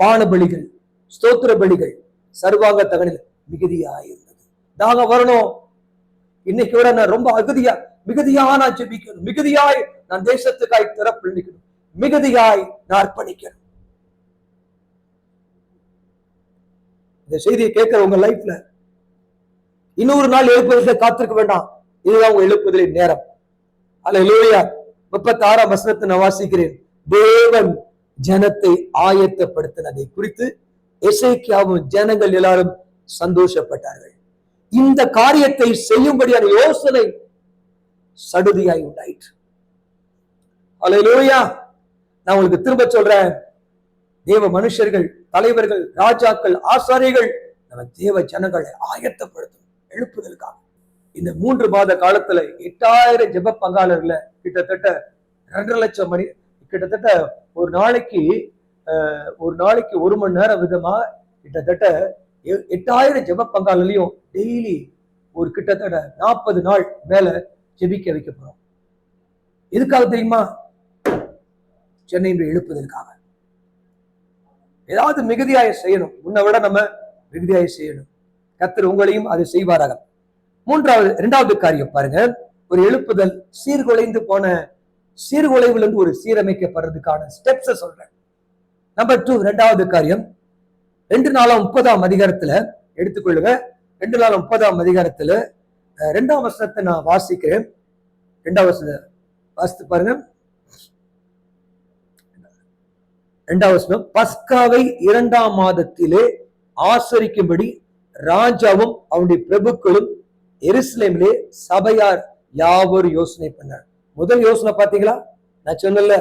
பான பலிகள், ஸ்தோத்திர பலிகள், சர்வாங்க தகனில் மிகுதியாயிருந்தது. நாங்க வரணும். இன்னைக்கு விட நான் ரொம்ப மிகுதியா நான் ஜெபிக்கணும், மிகுதியாய் நான் தேசத்துக்காய் திறப்பு நிற்கணும், மிகுதியாய் நான் அர்ப்பணிக்கணும். இந்த செய்தியை கேட்கிற உங்க லைஃப்ல இன்னொரு நாள் எழுப்புவதை காத்திருக்க வேண்டாம். இதுதான் உங்க எழுப்புதலின் நேரம். அல்லேலூயா. 36ஆம் வசனத்தை நான் வாசிக்கிறேன். தேவன் ஜனத்தை ஆயத்தப்படுத்தினதை குறித்து எசேக்கியாவும் ஜனங்கள் எல்லாரும் சந்தோஷப்பட்டார்கள். இந்த காரியத்தை செய்யும்படியான யோசனை சடுதியாய் உண்டாயிற்று. அல்லேலூயா. நான் உங்களுக்கு திரும்ப சொல்றேன், தேவ மனுஷர்கள், தலைவர்கள், ராஜாக்கள், ஆசாரிகள் நம்ம தேவ ஜனங்களை ஆயத்தப்படுத்தும் எழுப்புதலுக்காக. இந்த 3 மாத காலத்துல 8000 ஜெப பங்காளர்களை கிட்டத்தட்ட 2.5 லட்சம் மணி, கிட்டத்தட்ட ஒரு நாளைக்கு 1 மணி நேரம் விதமா கிட்டத்தட்ட 8000 ஜெப பங்காளர்களையும் டெய்லி ஒரு கிட்டத்தட்ட 40 நாள் மேல ஜெபிக்க வைக்க போறோம். எதுக்காக தெரியுமா? சென்னையின் எழுப்புதலுக்காக. ஏதாவது மிகுதியாய செய்யணும். முன்ன விட நம்ம மிகுதியாய செய்யணும். கர்த்தர் உங்களையும் அதை செய்வாராக. 2வது காரியம் பாருங்க, ஒரு எழுப்புதல் சீர்குலைந்து போன சீர்குலைவுல இருந்து ஒரு சீரமைக்கப்படுறதுக்கான ஸ்டெப்ஸை சொல்றேன். நம்பர் 2, 2வது காரியம் 2 நாளாம் 30ஆம் அதிகாரத்துல எடுத்துக்கொள்ளுங்க. 2 நாளாம் 30ஆம் அதிகாரத்துல 2ஆம் வசனத்தை நான் வாசிக்கிறேன். 2ஆம் வசனத்தை வாசித்து பாருங்க. 2ஆம் வசனம், பஸ்காவை 2ஆம் மாதத்திலே ஆசரிக்கும்படி ராஜாவும் அவனுடைய பிரபுக்களும் எருசலேமிலே சபையார் யாவரும் யோசனை பண்ணார். முதல் யோசனை பாத்தீங்களா? நான் சொன்னல,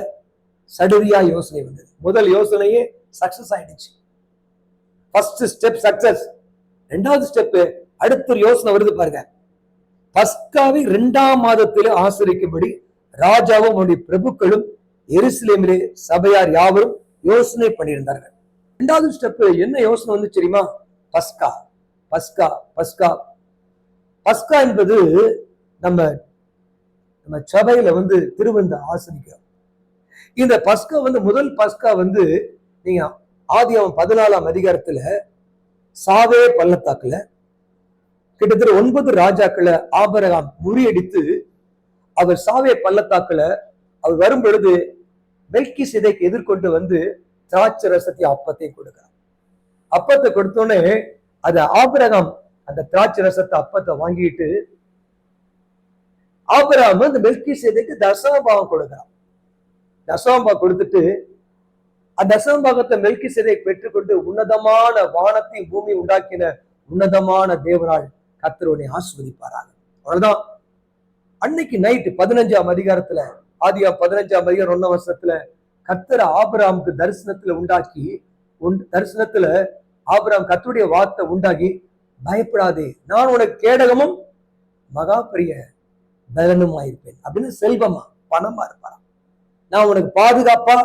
சடுதியா யோசனை வந்தது. முதல் யோசனையே சக்சஸ் ஆயிடுச்சு. First step success. 2வது ஸ்டெப் அடுத்த யோசனை வருது பாருங்க. பஸ்காவை 2ஆம் மாதத்திலே ஆசரிக்கும்படி ராஜாவும் அவனுடைய பிரபுக்களும் எருசலேமிலே சபையார் யாவரும் யோசனை பண்ணியிருந்தார்கள். 2வது ஸ்டெப் என்ன யோசனை வந்து தெரியுமா? பஸ்கா. பஸ்கா பஸ்கா பஸ்கா என்பது நம்ம சபையில திருவந்த ஆசரிக்கிறோம். இந்த பஸ்கா முதல் பஸ்கா நீங்க ஆதியாகமம் 14ஆம் அதிகாரத்துல சாவே பள்ளத்தாக்குல கிட்டத்தட்ட 9 ராஜாக்களை ஆபிரகாம் முறியடித்து அவர் சாவே பள்ளத்தாக்குல அவர் வரும் பொழுது மெல்கிசேதேக்கு எதிர்கொண்டு திராட்சை ரசத்தை அப்பத்தை கொடுக்கிறார். அப்பத்தை கொடுத்தோடனே அது ஆபிரகாம் அந்த திராட்சை ரசத்தை அப்பத்தை வாங்கிட்டு ஆபிரகாம் அந்த மெல்கிசேதேக்கு தசமபாகம் கொடுக்கிறான். தசமபாகம் கொடுத்துட்டு அந்த தசமபாகத்தை மெல்கிசேதேக்கு பெற்றுக்கொண்டு உன்னதமான வானத்தையும் பூமி உண்டாக்கின உன்னதமான தேவனால் கர்த்தர் ஆஸ்வதிப்பாராக. அவ்வளவுதான். அன்னைக்கு நைட்டு 15ஆம் அதிகாரத்துல ஆதியா 15ஆம் அதிகாரம் 1ஆம் வசனத்துல கர்த்தர் ஆபிரகாமுக்கு தரிசனத்துல உண்டாக்கி தரிசனத்துல ஆபிரகாம் கர்த்தருடைய வார்த்தை உண்டாகி, பயப்படாதே, நான் உனக்கு கேடகமும் மகா பெரிய பலனுமா இருப்பேன் அப்படின்னு, செல்வமா பணமா இருப்பாராம். நான் உனக்கு பாதுகாப்பா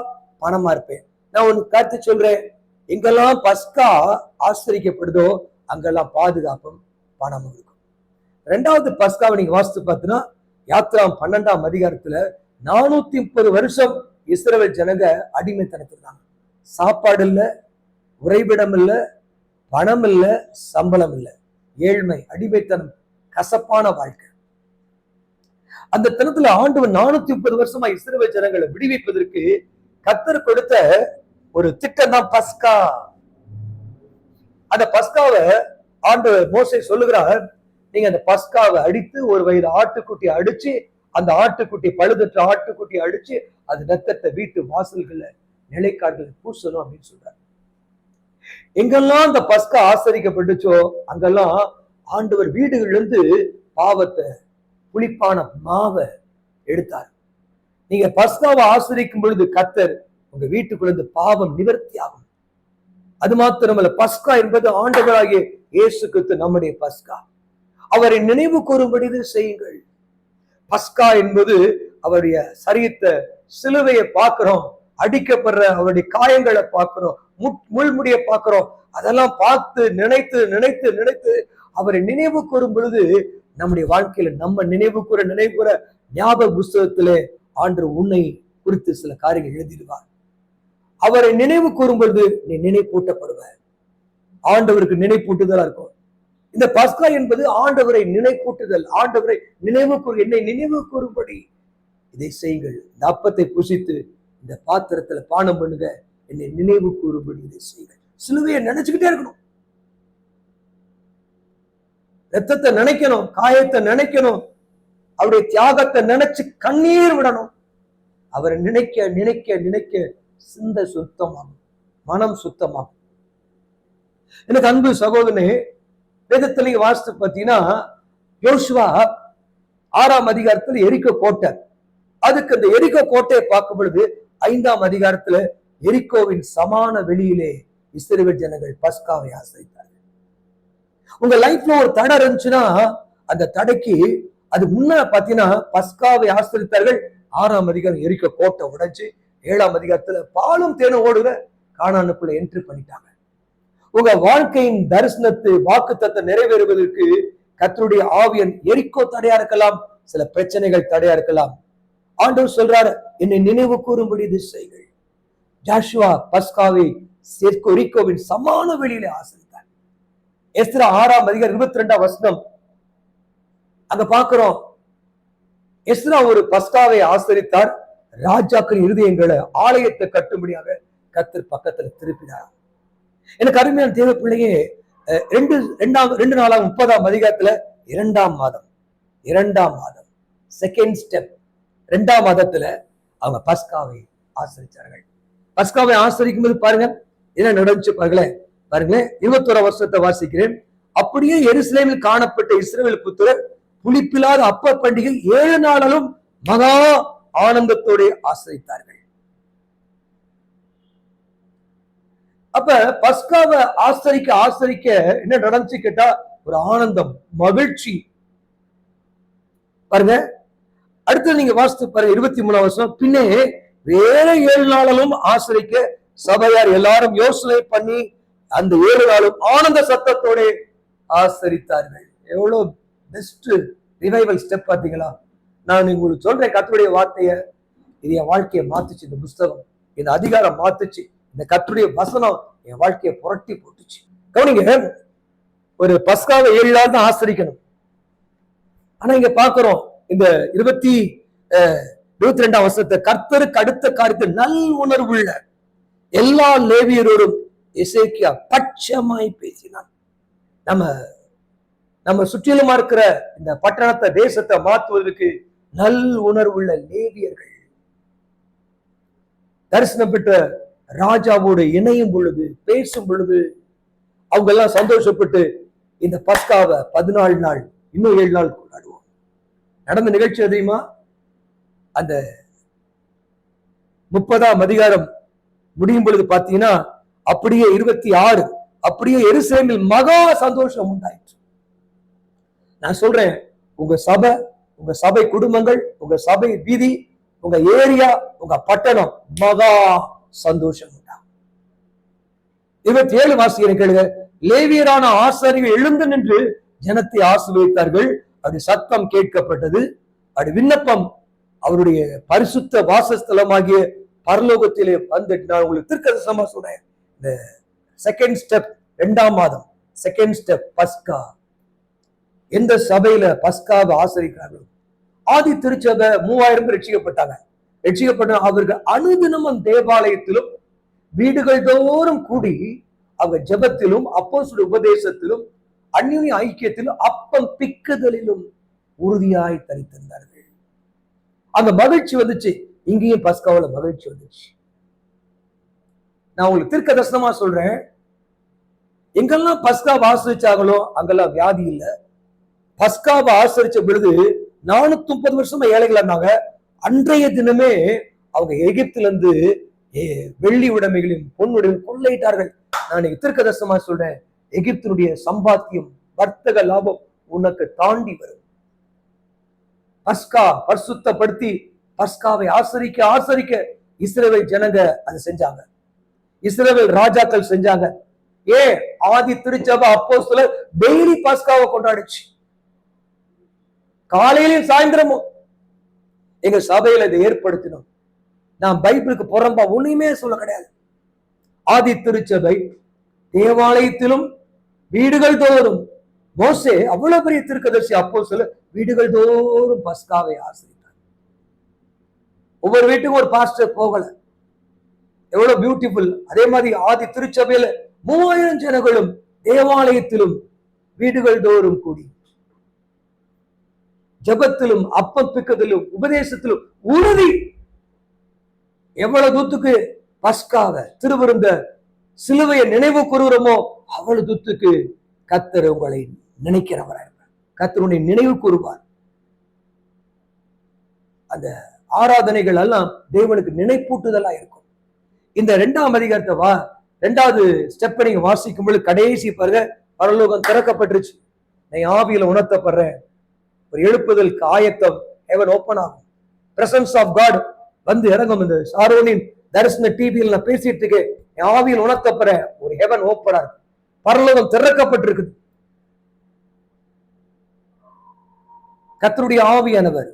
பணமா இருப்பேன். நான் ஒண்ணு கருத்து சொல்றேன், எங்கெல்லாம் பஸ்கா ஆசரிக்கப்படுதோ அங்கெல்லாம் பாதுகாப்பும் பணமும் இருக்கும். ரெண்டாவது பஸ்காவை நீங்க வாசித்து பார்த்தீங்கன்னா யாத்ராம் 12ஆம் அதிகாரத்துல 430 வருஷம் இஸ்ரவேல் ஜனங்க அடிமைத்தனத்திருந்தாங்க. சாப்பாடு இல்ல, உறைவிடம் இல்ல, பணம் இல்ல, சம்பளம் இல்ல, ஏழ்மை, அடிமைத்தனம், கசப்பான வாழ்க்கை. அந்த தினத்துல ஆண்டவர் 430 வருஷமா இஸ்ரவேல் ஜனங்களை விடுவிப்பதற்கு கர்த்தர் கொடுத்த ஒரு திட்டம் தான் பஸ்கா. அந்த பஸ்காவை ஆண்டவர் மோசே சொல்லுகிறார், நீங்க அந்த பஸ்காவை அடித்து ஒரு வயது ஆட்டுக்குட்டி அடிச்சு, அந்த ஆட்டுக்குட்டி பழுதற்ற ஆட்டுக்குட்டி அடிச்சு அது ரத்தத்தை வீட்டு வாசல்களை நிலைக்காடுகளை பூசணும் அப்படின்னு சொல்றாரு. எங்கெல்லாம் அந்த பஸ்கா ஆசரிக்கப்பட்டுச்சோ அங்கெல்லாம் ஆண்டவர் வீடுகள்ல இருந்து பாவத்தை, புளிப்பான மாவை எடுத்தார். நீங்க பஸ்காவை ஆசரிக்கும் பொழுது கர்த்தர் உங்க வீட்டுக்குள்ள இருந்து பாவம் நிவர்த்தி ஆகும். அது மாத்திரமல்ல, பஸ்கா என்பது ஆண்டவராகிய இயேசு கிறிஸ்து நம்முடைய பஸ்கா. அவரை நினைவு கூறும்படி செய்யுங்கள். பஸ்கா என்பது அவருடைய சரீரத்தை, சிலுவையை பார்க்கிறோம், அடிக்கப்படுற அவருடைய காயங்களை பார்க்கிறோம், முள்முடியை பார்க்கிறோம். அதெல்லாம் பார்த்து நினைத்து நினைத்து நினைத்து அவரை நினைவு கூறும் பொழுது நம்முடைய வாழ்க்கையில நம்ம நினைவு கூற ஞாபக புஸ்தகத்திலே ஆண்டு உன்னை குறித்து சில காரியங்கள் எழுதிடுவார். அவரை நினைவு கூறும் பொழுது நீ நினைப்பூட்டப்படுவ. ஆண்டவருக்கு நினைப்பூட்டுதலா இருக்கும். இந்த பஸ்கா என்பது ஆண்டவரை நினைப்பூட்டுதல். ஆண்டவரை நினைவு கூறு, என்னை நினைவு கூறும்படி இதை செய்யுங்கள். இந்த அப்பத்தை புசித்து இந்த பாத்திரத்துல பானம் பண்ணுங்க, என்னை நினைவு கூறும்படி இதை செய்யுங்கள். சிலுவையை நினைச்சுக்கிட்டே இருக்கணும், ரத்தத்தை நினைக்கணும், காயத்தை நினைக்கணும், அவருடைய தியாகத்தை நினைச்சு கண்ணீர் விடணும். அவரை நினைக்க நினைக்க நினைக்க சிந்தை சுத்தமாகும், மனம் சுத்தமாகும். எனக்கு அன்பு சகோதரனே, வேதத்திலேயே வாசித்து பார்த்தீங்கன்னா யோசுவா 6ஆம் அதிகாரத்துல எரிக்கோ கோட்டை. அதுக்கு அந்த எரிக்கோ கோட்டையை பார்க்கும் பொழுது 5ஆம் அதிகாரத்துல எரிக்கோவின் சமான வெளியிலே இஸ்ரவேல் ஜனங்கள் பஸ்காவை ஆசரித்தார்கள். உங்க லைஃப்ல ஒரு தடை இருந்துச்சுன்னா அந்த தடைக்கு அது முன்ன பாத்தீங்கன்னா பஸ்காவை ஆசரித்தார்கள். 6ஆம் அதிகாரம் எரிக்கோ கோட்டை உடைச்சு 7ஆம் அதிகாரத்துல பாலும் தேனும் ஓடுற கானானுக்குள்ள என்ட்ரி பண்ணிட்டாங்க. உங்க வாழ்க்கையின் தரிசனத்தை, வாக்குத்தத்தை நிறைவேறுவதற்கு கர்த்தருடைய ஆவியன் எரிக்கோ தடையா இருக்கலாம், சில பிரச்சனைகள் தடையா இருக்கலாம். ஆண்டவர் சொல்றாரு, என்னை நினைவு கூறும்படி இது செய்கள். ஜாஷுவா பஸ்காவை எரிக்கோவின் சமான வெளியில ஆசரித்தார். எஸ்ரா 6ஆம் அதிகாரம் 22ஆம் வசனம் அங்க பாக்குறோம். எஸ்ரா ஒரு பஸ்காவை ஆசரித்தார். ராஜாக்கள் இருதயங்களை ஆலயத்தை கட்டும்படியாக கர்த்தர் பக்கத்துல திருப்பினார். எனக்கு அருமையான தேவ பிள்ளையே, 2 நாளாம் 30ஆம் அதிகாரத்துல 2ஆம் மாதம் செகண்ட் ஸ்டெப், 2ஆம் மாதத்துல அவங்க பஸ்காவை ஆசரிச்சார்கள். பஸ்காவை ஆசரிக்கும் போது பாருங்க என்ன நடந்துச்சு பாருங்களேன். 21ஆம் வருஷத்தை வாசிக்கிறேன். அப்படியே எருசலேமில் காணப்பட்ட இஸ்ரவேல் புத்திரர் புளிப்பில்லாத அப்ப பண்டிகை 7 நாளும் மகா ஆனந்தத்தோடு ஆசரித்தார்கள். அப்ப பஸ்காவை ஆசரிக்க என்ன நடந்துச்சு கேட்டா ஒரு ஆனந்தம், மகிழ்ச்சி. பாருங்க, அடுத்து நீங்க வாசித்து பாருங்க 23ஆம் வருஷம். பின்னே வேற 7 நாளும் ஆசரிக்க சபையார் எல்லாரும் யோசனை பண்ணி அந்த 7 நாளும் ஆனந்த சத்தத்தோட ஆசரித்தார்கள். எவ்வளவு பெஸ்ட் ரிவைவல் ஸ்டெப் பாத்தீங்களா? நான் உங்களுக்கு சொல்றேன், கர்த்தருடைய வார்த்தைய, இது என் வாழ்க்கையை மாத்துச்சு. இந்த புஸ்தகம், இந்த அதிகாரம் மாத்துச்சு. இந்த கர்த்தருடைய வசனம் என் வாழ்க்கையை புரட்டி போட்டுச்சு. கவனிங்க, ஒரு பஸ்காவை 7 நாள் தான் ஆசரிக்கணும். ஆனா இங்க பாக்குறோம் இந்த 22ஆம் வருஷத்தை கர்த்தருக்கு அடுத்த காரியத்தை நல் உணர்வுள்ள எல்லா லேவியரோடும் எசேக்கியா பட்சமாய் பேசினான். நம்ம சுற்றிலுமா இருக்கிற இந்த பட்டணத்தை, தேசத்தை மாற்றுவதற்கு நல் உணர்வுள்ள லேவியர்கள் தரிசனம் பெற்ற ராஜாவோடு இணையும் பொழுது, பேசும் பொழுது அவங்க எல்லாம் சந்தோஷப்பட்டு இந்த பஸ்காவை 14 நாள் இன்னும் 7 நாள் கொண்டாடுவோம். நடந்த நிகழ்ச்சி தெரியுமா? அந்த 30ஆம் அதிகாரம் முடியும் பொழுது பாத்தீங்கன்னா அப்படியே 26 அப்படியே எருசலேமில் மகா சந்தோஷம் உண்டாயிற்று. நான் சொல்றேன், உங்க சபை குடும்பங்கள், உங்க சபை வீதி, உங்க ஏரியா, உங்க பட்டணம் மகா சந்தோஷம் உண்டாகும். 27 வாசிக்கிறேன் கேளுங்க. லேவியரான ஆசாரியர்கள் எழுந்து நின்று ஜனத்தை ஆசீர்வதித்தார்கள். அப்படி சத்தம் கேட்கப்பட்டது. அப்படி விண்ணப்பம் அவருடைய பரிசுத்த வாசஸ்தலமாகிய பரலோகத்திலே வந்துட்டு, நான் உங்களுக்கு தீர்க்கதரிசனமா சொல்றேன். இந்த செகண்ட் ஸ்டெப், 2ஆம் மாதம் செகண்ட் ஸ்டெப் பஸ்கா. எந்த சபையில பஸ்காவை ஆசரிக்கிறார்கள்? ஆதி திருச்சபை 3000 பேர் ரட்சிக்கப்பட்டாங்க. ரட்சிக்கப்பட்ட அவர்கள் அனுதினமும் தேவாலயத்திலும் வீடுகள் தோறும் கூடி அவங்க ஜெபத்திலும் அப்போஸ்தலர் உபதேசத்திலும் அந்யோன்ய ஐக்கியத்திலும் அப்பம் பிக்குதலிலும் உறுதியாய் தரித்திருந்தார்கள். அந்த மகிழ்ச்சி வந்துச்சு. இங்கேயும் பஸ்காவுல மகிழ்ச்சி வந்துச்சு. நான் உங்களுக்கு தீர்க்க தரிசனமா சொல்றேன், எங்கெல்லாம் பஸ்காவை ஆசரிச்சாங்களோ அங்கெல்லாம் வியாதி இல்லை. பஸ்காவை ஆசரிச்ச பொழுது 430 வருஷமா ஏழைகளா இருந்தாங்க. அன்றைய தினமே அவங்க எகிப்துல இருந்து வெள்ளி உடைமைகளையும் பொன்னுடைமையும் கொள்ளையிட்டார்கள். நான் தீர்க்கதரிசனமா சொல்றேன், எகிப்தினுடைய சம்பாத்தியம், வர்த்தக லாபம் உனக்கு தாண்டி வரும். பஸ்கா பரிசுத்தப்படுத்தி பஸ்காவை ஆசரிக்க ஆசரிக்க இஸ்ரவேல் ஜனங்க அதை செஞ்சாங்க. இஸ்ரவேல் ராஜாக்கள் செஞ்சாங்க. ஆதி திருச்சபை அப்போஸ்தலர் டெய்லி பஸ்காவை கொண்டாடுச்சு. காலையிலும் சாயந்தரமும் எங்க சபையில இதை ஏற்படுத்தினோம். நான் பைபிளுக்கு புறம்பா ஒண்ணுமே சொல்ல கிடையாது. ஆதி திருச்சபை தேவாலயத்திலும் வீடுகள் தோறும், மோசே அவ்வளவு பெரிய தீர்க்கதரிசி அப்போஸ்தலர் வீடுகள் தோறும் பஸ்காவை ஆசரித்தார். ஒவ்வொரு வீட்டுக்கும் ஒரு பாஸ்டர் போகல. எவ்வளவு பியூட்டிஃபுல். அதே மாதிரி ஆதி திருச்சபையில 3000 ஜனங்களும் தேவாலயத்திலும் வீடுகள் தோறும் கூடி ஜபத்திலும் அப்பம் பிக்குதலும் உபதேசத்திலும் உறுதி. எவ்வளவு தூத்துக்கு பஸ்காவை திருவிருந்த சிலுவையை நினைவு கூறுகிறோமோ அவ்வளவு தூத்துக்கு கர்த்தர் உங்களை நினைக்கிறவராக இருப்பார். கர்த்தர் உன்னை நினைவு கூறுவார். அந்த ஆராதனைகள் எல்லாம் தேவனுக்கு நினைப்பூட்டுதலா இருக்கும். இந்த 2ஆம் அதிகாரத்தை 2வது ஸ்டெப்பை நீங்க வாசிக்கும் பொழுது கடைசி பாருங்க, பரலோகம் திறக்கப்பட்டுருச்சு. நான் ஆவியில உணர்த்தப்படுறேன். ஒரு எழுப்புதலுக்கு ஆயத்தம். ஹெவன் ஓப்பன் ஆகும். பிரசன்ஸ் ஆஃப் காட் வந்து இறங்கும். இந்த சாரோனின் தரிசன டிவியில் நான் பேசிட்டு இருக்கேன். ஆவியில் உணர்த்தப்படுறேன். ஒரு ஹெவன் ஓப்பனா இருக்கு. பரலோகம் திறக்கப்பட்டிருக்குது. கர்த்தருடைய ஆவியானவர்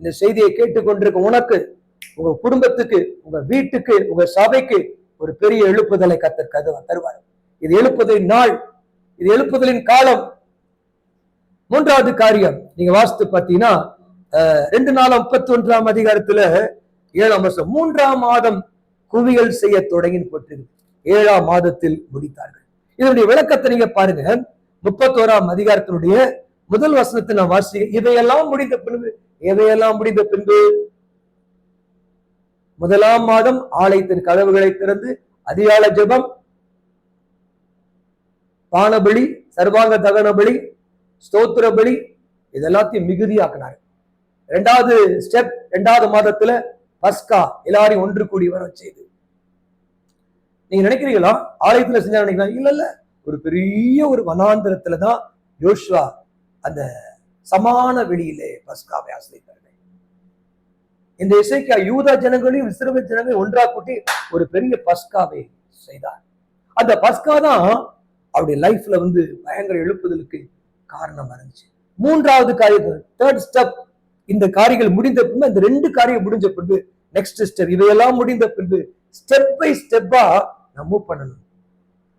இந்த செய்தியை கேட்டுக்கொண்டிருக்க உனக்கு, உங்க குடும்பத்துக்கு, உங்க வீட்டுக்கு, உங்க சபைக்கு ஒரு பெரிய எழுப்புதலை கர்த்தர் தருவார். இது எழுப்புதலின் நாள், இது எழுப்புதலின் காலம். 3வது காரியம் நீங்க வாசித்து பார்த்தீங்கன்னா 2 நாளாம் 31ஆம் அதிகாரத்துல 7ஆம் வருஷம் 3ஆம் மாதம் குவியல் செய்ய தொடங்கி போட்டிருக்கு. 7ஆம் மாதத்தில் முடித்தார்கள். இதனுடைய விளக்கத்தை நீங்க பாருங்க. 31ஆம் அதிகாரத்தினுடைய முதல் வசனத்தை நான் வாசி. இதையெல்லாம் முடிந்த பின்பு, எதையெல்லாம் முடிந்த பின்பு 1ஆம் மாதம் ஆலயத்தின் கதவுகளை திறந்து அதிகாலை ஜெபம், பானபலி, சர்வாங்க தகன பலி, ஸ்தோத்திர பலி, இதெல்லாத்தையும் மிகுதியாக்குனாரு. 2வது ஸ்டெப், 2வது மாதத்துல பஸ்கா எல்லாரையும் ஒன்று கூடி வர செய்து. நீங்க நினைக்கிறீங்களா ஆலயத்துல செஞ்சா நினைக்கிறீங்களா? இல்ல, ஒரு பெரிய ஒரு வனாந்திரத்துலதான் யோசுவா அந்த சமான வெளியிலே பஸ்காவை ஆசரித்தார்கள். இந்த எசேக்கியா யூதா ஜனங்களையும் இஸ்ரவேல் ஜனங்களையும் ஒன்றா கூட்டி ஒரு பெரிய பஸ்காவை செய்தார். அந்த பஸ்கா தான் அவருடைய லைஃப்ல வந்து பயங்கர எழுப்புதலுக்கு காரணம் இருந்துச்சு. 3வது காரியம், 3rd ஸ்டெப். இந்த காரியங்கள் முடிந்த பின்பு, இந்த 2 காரியம் முடிஞ்ச பின்பு நெக்ஸ்ட் ஸ்டெப். இவையெல்லாம் முடிந்த பின்பு ஸ்டெப் பை ஸ்டெப்பா நான் மூவ் பண்ணணும்.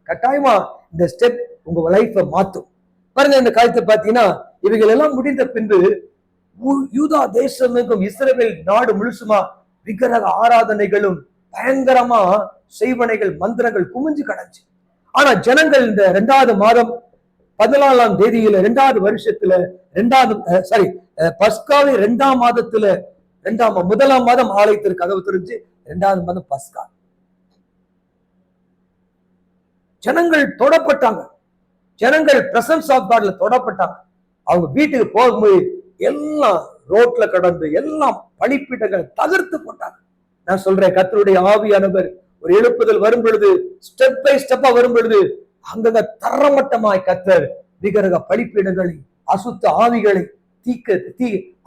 கட்டாயமா இந்த ஸ்டெப் உங்க லைஃபை மாத்தும். பாருங்க, இந்த காரியத்தை பார்த்தீங்கன்னா இவைகள் எல்லாம் முடிந்த பின்பு யூதா தேசமெங்கும் இஸ்ரவேல் நாடு முழுசுமா விக்கிரக ஆராதனைகளும் பயங்கரமா செய்வனைகள் மந்திரங்கள் குமிஞ்சு கிடந்துச்சு. ஆனா ஜனங்கள் இந்த 2வது மாதம் 14ஆம் தேதியில 2வது வருஷத்துல பஸ்காவை 2ஆம் மாதத்துல 1ஆம் மாதம் ஆலயத்திற்கு கதவு தெரிஞ்சு 2வது மாதம் பஸ்கா. ஜனங்கள் தொடப்பட்டாங்க. ஜனங்கள் பிரசன்ஸ் ஆஃப் காட்ல தொடப்பட்டாங்க. அவங்க வீட்டுக்கு போகும்போது எல்லாம் ரோட்ல கடந்து எல்லாம் பலிபீடங்களை தகர்த்து போட்டாங்க. நான் சொல்றேன், கர்த்தருடைய ஆவியானவர் ஒரு எழுப்புதல் வரும் பொழுது, ஸ்டெப் பை ஸ்டெப்பா வரும் பொழுது அங்க தரமட்டமாய் கர்த்தர் விக்கிரக பலிபீடங்களை, அசுத்த ஆவிகளை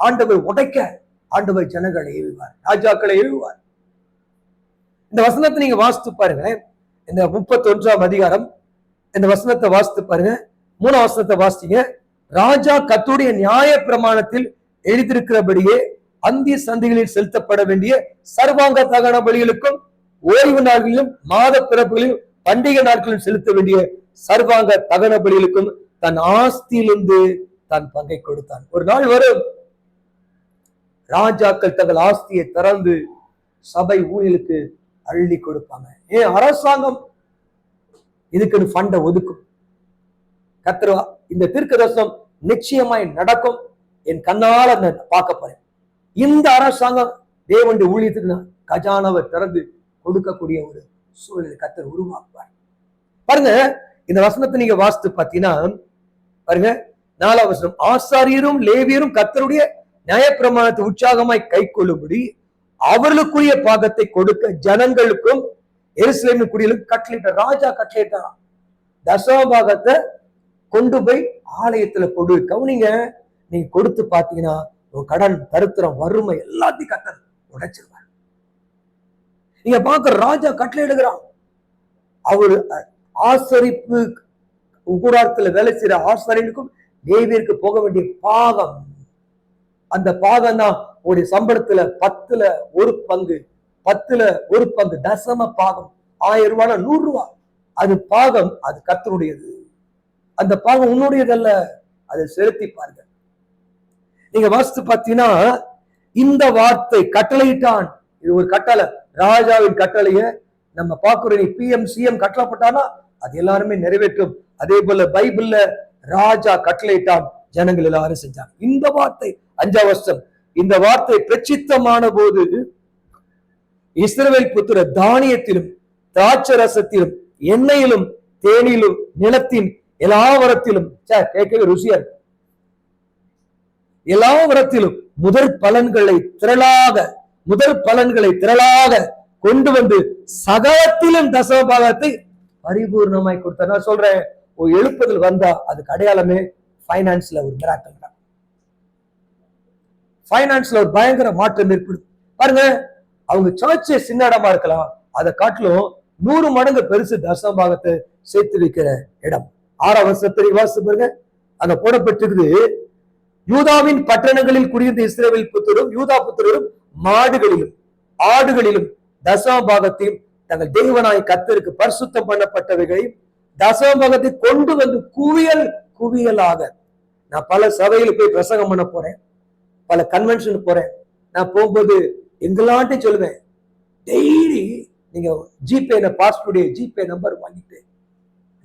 ஆண்டவர் உடைக்க ஆண்டவர் ஜனங்களை ஏவுவார், ராஜாக்களை ஏவுவார். இந்த வசனத்தை நீங்க வாசித்து பாருங்க. இந்த 31ஆம் அதிகாரம் இந்த வசனத்தை வாசித்து பாருங்க. 3ஆம் வசனத்தை வாசிங்க. ராஜா கர்த்தருடைய நியாய பிரமாணத்தில் எழுதியிருக்கிறபடியே அந்திய சந்தைகளில் செலுத்தப்பட வேண்டிய சர்வாங்க தகன பலிகளுக்கும் ஓய்வு நாட்களிலும் மாத பிறப்புகளிலும் பண்டிகை நாட்களிலும் செலுத்த வேண்டிய சர்வாங்க தகன பலிகளுக்கும் தன் ஆஸ்தியிலிருந்து தன் பங்கை கொடுத்தான். ஒரு நாள் வரும், ராஜாக்கள் தங்கள் ஆஸ்தியை திறந்து சபை ஊழியர்களுக்கு அள்ளி கொடுப்பாங்க. ஏன் அரசாங்கம் இதுக்குன்னு ஃபண்டை ஒதுக்கும். கர்த்தர் இந்த தீர்க்கதரிசனம் நிச்சயமாய் நடக்கும். என் கண்ணால பார்க்க போறேன். இந்த அரசாங்கம் தேவனுடைய ஊழியத்துக்கு கஜானாவை திறந்து கொடுக்கக்கூடிய ஒரு சூழலை கர்த்தர் உருவாக்குவார். பாருங்க, இந்த வசனத்தை நீங்க வாசித்து பார்த்தீங்கன்னா பாருங்க, 4ஆம் வசனம், ஆசாரியரும் லேவியரும் கர்த்தருடைய நியாயப்பிரமாணத்தை உற்சாகமாய் கை கொள்ளும்படி அவர்களுக்குரிய பாகத்தை கொடுக்க ஜனங்களுக்கும் எருசலேமின் குடிகளுக்கும் கட்டளையிட்ட. ராஜா கட்டளையிட்டான், தசம பாகத்தை கொண்டு போய் ஆலயத்துல கொடு. கவனிங்க, நீங்க கொடுத்து பாத்தீங்கன்னா உன் கடன், தரித்திரம், வறுமை எல்லாத்தையும் கர்த்தர் உடைச்சிருவார். நீங்க பாக்குற ராஜா கட்டளையிடுகிறான். அவரு ஆசரிப்பு கூடாரத்துல வேலை செய்யற ஆசாரியனுக்கும் லேவியருக்கு போக வேண்டிய பாகம், அந்த பாகம் தான் உடைய சம்பளத்துல 10ல் 1 பங்கு, 10ல் 1 பங்கு தசம பாகம். 1000 ரூபாய் 100 ரூபாய் அது பாகம், அது கர்த்தருடையது. அந்த பாகம் உன்னுடையதல்ல, அதை செலுத்தி பாருங்க. நீங்க வாசித்து பார்த்தீங்கன்னா இந்த வார்த்தை கட்டளையிட்டான், இது ஒரு கட்டளை, ராஜாவின் கட்டளைய நம்ம பார்க்கிறோம். PM CM கட்டளைப்பட்டானா அது எல்லாருமே நிறைவேற்றும். அதே போல பைபிள்ல ராஜா கட்டளையிட்டான், ஜனங்கள் எல்லாரும் செஞ்சாங்க. இந்த வார்த்தை 5ஆம் வசனம், இந்த வார்த்தை பிரசித்தமான போது இஸ்ரவேல் புத்திர தானியத்திலும் திராட்சரசத்திலும் எண்ணெயிலும் தேனிலும் நிலத்தின் எல்லாவரத்திலும், கேட்கவே ருசியா இருக்கு, எல்லாவரத்திலும் முதற் பலன்களை திரளாக கொண்டு வந்து சகலத்திலும் தசம பாகத்தை பரிபூர்ணமாய் கொடுத்தார். நான் சொல்றேன், ஒரு எழுப்புதல் வந்தா அதுக்கு அடையாளமே பைனான்ஸ்ல ஒரு மிராக்கிள், பைனான்ஸ்ல ஒரு பயங்கர மாற்றம் ஏற்படுது. பாருங்க, அவங்க சர்ச்சை சின்ன இடமா இருக்கலாம், அதை காட்டிலும் 100 மடங்கு பெருசு தசம பாகத்தை சேர்த்து வைக்கிற இடம். 6ஆம் வசனத்தை வாசித்து பாருங்க, அங்க போடப்பட்டிருக்குது, யூதாவின் பட்டணங்களில் குடியிருந்த இஸ்ரவேல் புத்திரரும் யூதா புத்திரரும் மாடுகளிலும் ஆடுகளிலும் தசம பாகத்தையும் தங்கள் தேவனாய் கர்த்தருக்கு பரிசுத்தம் பண்ணப்பட்டவைகளையும் தசம பாகத்தை கொண்டு வந்து குவியலாக. நான் பல சபையில போய் பிரசங்கம் பண்ண போறேன், பல கன்வென்ஷன் போறேன். நான் போகும்போது எங்களான்ட்டு சொல்லுவேன், டெய்லி நீங்க ஜிபே பாஸ்போர்ட் ஜிபே நம்பர் வாங்கிட்டு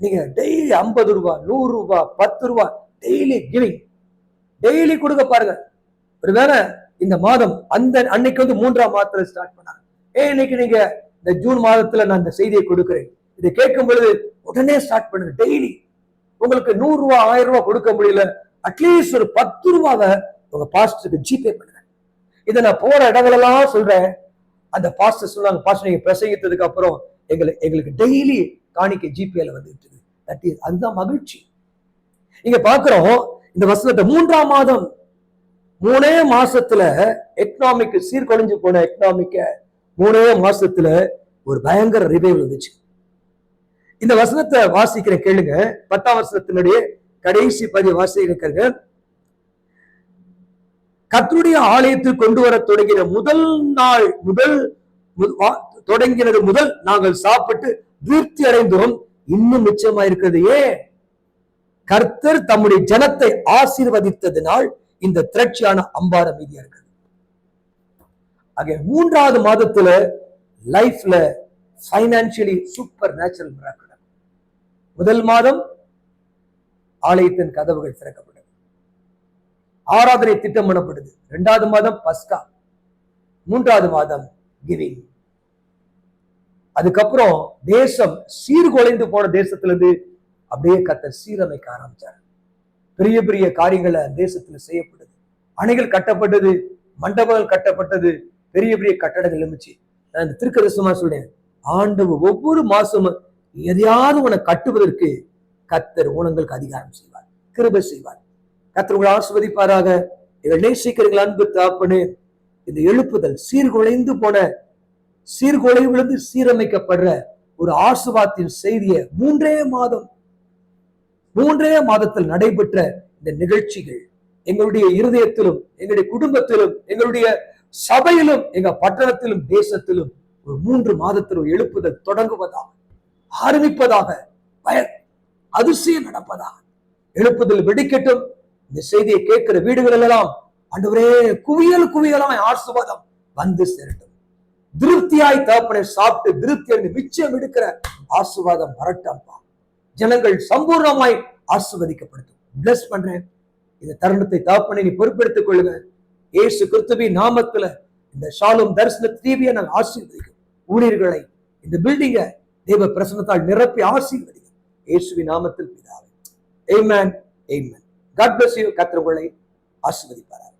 நீங்க டெய்லி 50 ரூபாய் 100 ரூபாய் 10 ரூபாய் டெய்லி கிவிங், டெய்லி கொடுக்க பாருங்க. ஒருவேளை இந்த மாதம் அன்னைக்கு வந்து 3ஆம் மாதத்துல ஸ்டார்ட் பண்ணாங்க. இன்னைக்கு நீங்க இந்த ஜூன் மாதத்துல நான் இந்த செய்தியை கொடுக்கிறேன், இதை கேட்கும் பொழுது உடனே ஸ்டார்ட் பண்ணுங்க. டெய்லி உங்களுக்கு 100 ரூபாய் 1000 ரூபாய் கொடுக்க முடியல, அட்லீஸ்ட் ஒரு 10 ரூபாவை உங்க பாஸ்டருக்கு ஜிபே பண்ணுங்க. இதை நான் போற இடங்களெல்லாம் சொல்றேன். அந்த பாஸ்டர் சொன்னாங்க, பாஸ்டர் நீங்க பிரசங்கித்ததுக்கு அப்புறம் எங்களுக்கு டெய்லி காணிக்கை ஜிபேல வந்துட்டு, அதுதான் மகிழ்ச்சி. நீங்க பாக்குறோம் இந்த வசனத்தை 3ஆம் மாதம் 3 மாசத்துல எக்கனாமிக் சீர்குலைஞ்சு போன எக்கனாமிக்க 3 மாசத்துல ஒரு பயங்கர ரிவைவல் வந்துச்சு. இந்த வசனத்தை வாசிக்கிற கேளுங்க, 10ஆம் வசனத்தினுடைய கடைசி பகுதி வாசிக்கிறீங்க. கர்த்தருடைய ஆலயத்தில் கொண்டு வர தொடங்கின தொடங்கினது முதல் நாங்கள் சாப்பிட்டு திருப்தி அடைந்தோம், இன்னும் மிச்சமா இருக்கிறது. ஏன்? கர்த்தர் தம்முடைய ஜனத்தை ஆசீர்வதித்ததினால் இந்த திரட்சியான அம்பார மீதியா இருக்குது. ஆக 3ஆவது மாதத்துல லைஃப்ல பைனான்சியலி சூப்பர் நேச்சுரல் மிராக்கிள். முதல் மாதம் ஆலயத்தின் கதவுகள் திறக்கப்பட்டது, ஆராதனை திட்டம் பண்ணப்படுது. 2ஆவது மாதம் பஸ்கா, 3ஆவது மாதம் கிவிங். அதுக்கப்புறம் தேசம் சீர்குலைந்து போன தேசத்திலிருந்து அப்படியே கர்த்தர் சீரமைக்க ஆரம்பிச்சார். பெரிய பெரிய காரியங்களை தேசத்துல செய்யப்படுது, அணைகள் கட்டப்பட்டது, மண்டபங்கள் கட்டப்பட்டது, பெரிய பெரிய கட்டடங்கள் இருந்துச்சு. நான் இந்த தீர்க்கதரிசனமா சொல்றேன், ஆண்டவர் ஒவ்வொரு மாசமும் எதையாவது உன்னை கட்டுவதற்கு கர்த்தர் உங்களுக்கு அதிகாரம் செய்வார், கிருபை செய்வார். கர்த்தர் உங்களை ஆசீர்வதிப்பாராக. இவள் நேசிக்கிறீர்கள் அன்பு தாப்பனே. இந்த எழுப்புதல் சீர்குலைந்து போன சீர்குலைவிலிருந்து சீரமைக்கப்படுற ஒரு ஆசீர்வாதத்தின் செய்தியை மூன்றே மாதத்தில் நடைபெற்ற இந்த நிகழ்ச்சிகள் எங்களுடைய இருதயத்திலும், எங்களுடைய குடும்பத்திலும், எங்களுடைய சபையிலும், எங்க பட்டணத்திலும், தேசத்திலும் ஒரு 3 மாதத்திலும் எழுப்புதல் தொடங்குவதாக, ஆரம்பிப்பதாக, அதிசயம் நடப்பதாக, எழுப்புதல் வெடிக்கட்டும். இந்த செய்தியை கேட்கிற வீடுகள் எல்லாம் ஆண்டவரே குவியலாய் ஆசீர்வாதம் வந்து சேரட்டும். திருப்தியாய் தகப்பனை சாப்பிட்டு திருப்தி மிச்சம் எடுக்கிற ஆசீர்வாதம் வரட்டம்பா. ஜனங்கள் சம்பூர்ணமாய் ஆசீர்வதிக்கப்படுத்தும். பிளஸ் பண்றேன். இந்த தருணத்தை தகப்பனை நீ பொறுப்பெடுத்துக் கொள்ளுங்க. இயேசு கிறிஸ்துவின் நாமத்துல இந்த ஷாலும் தரிசன டிவியை நாங்கள் ஆசீர்வதிக்கும். ஊழியர்களை, இந்த பில்டிங்க தேவ பிரசன்னத்தால் நிரப்பி ஆசீர்வதிக்கும். இயேசுவின் நாமத்தில் பிதாவே. ஆமென். ஆமென். God bless you. கர்த்தர் உங்களை ஆசீர்வதிப்பார்.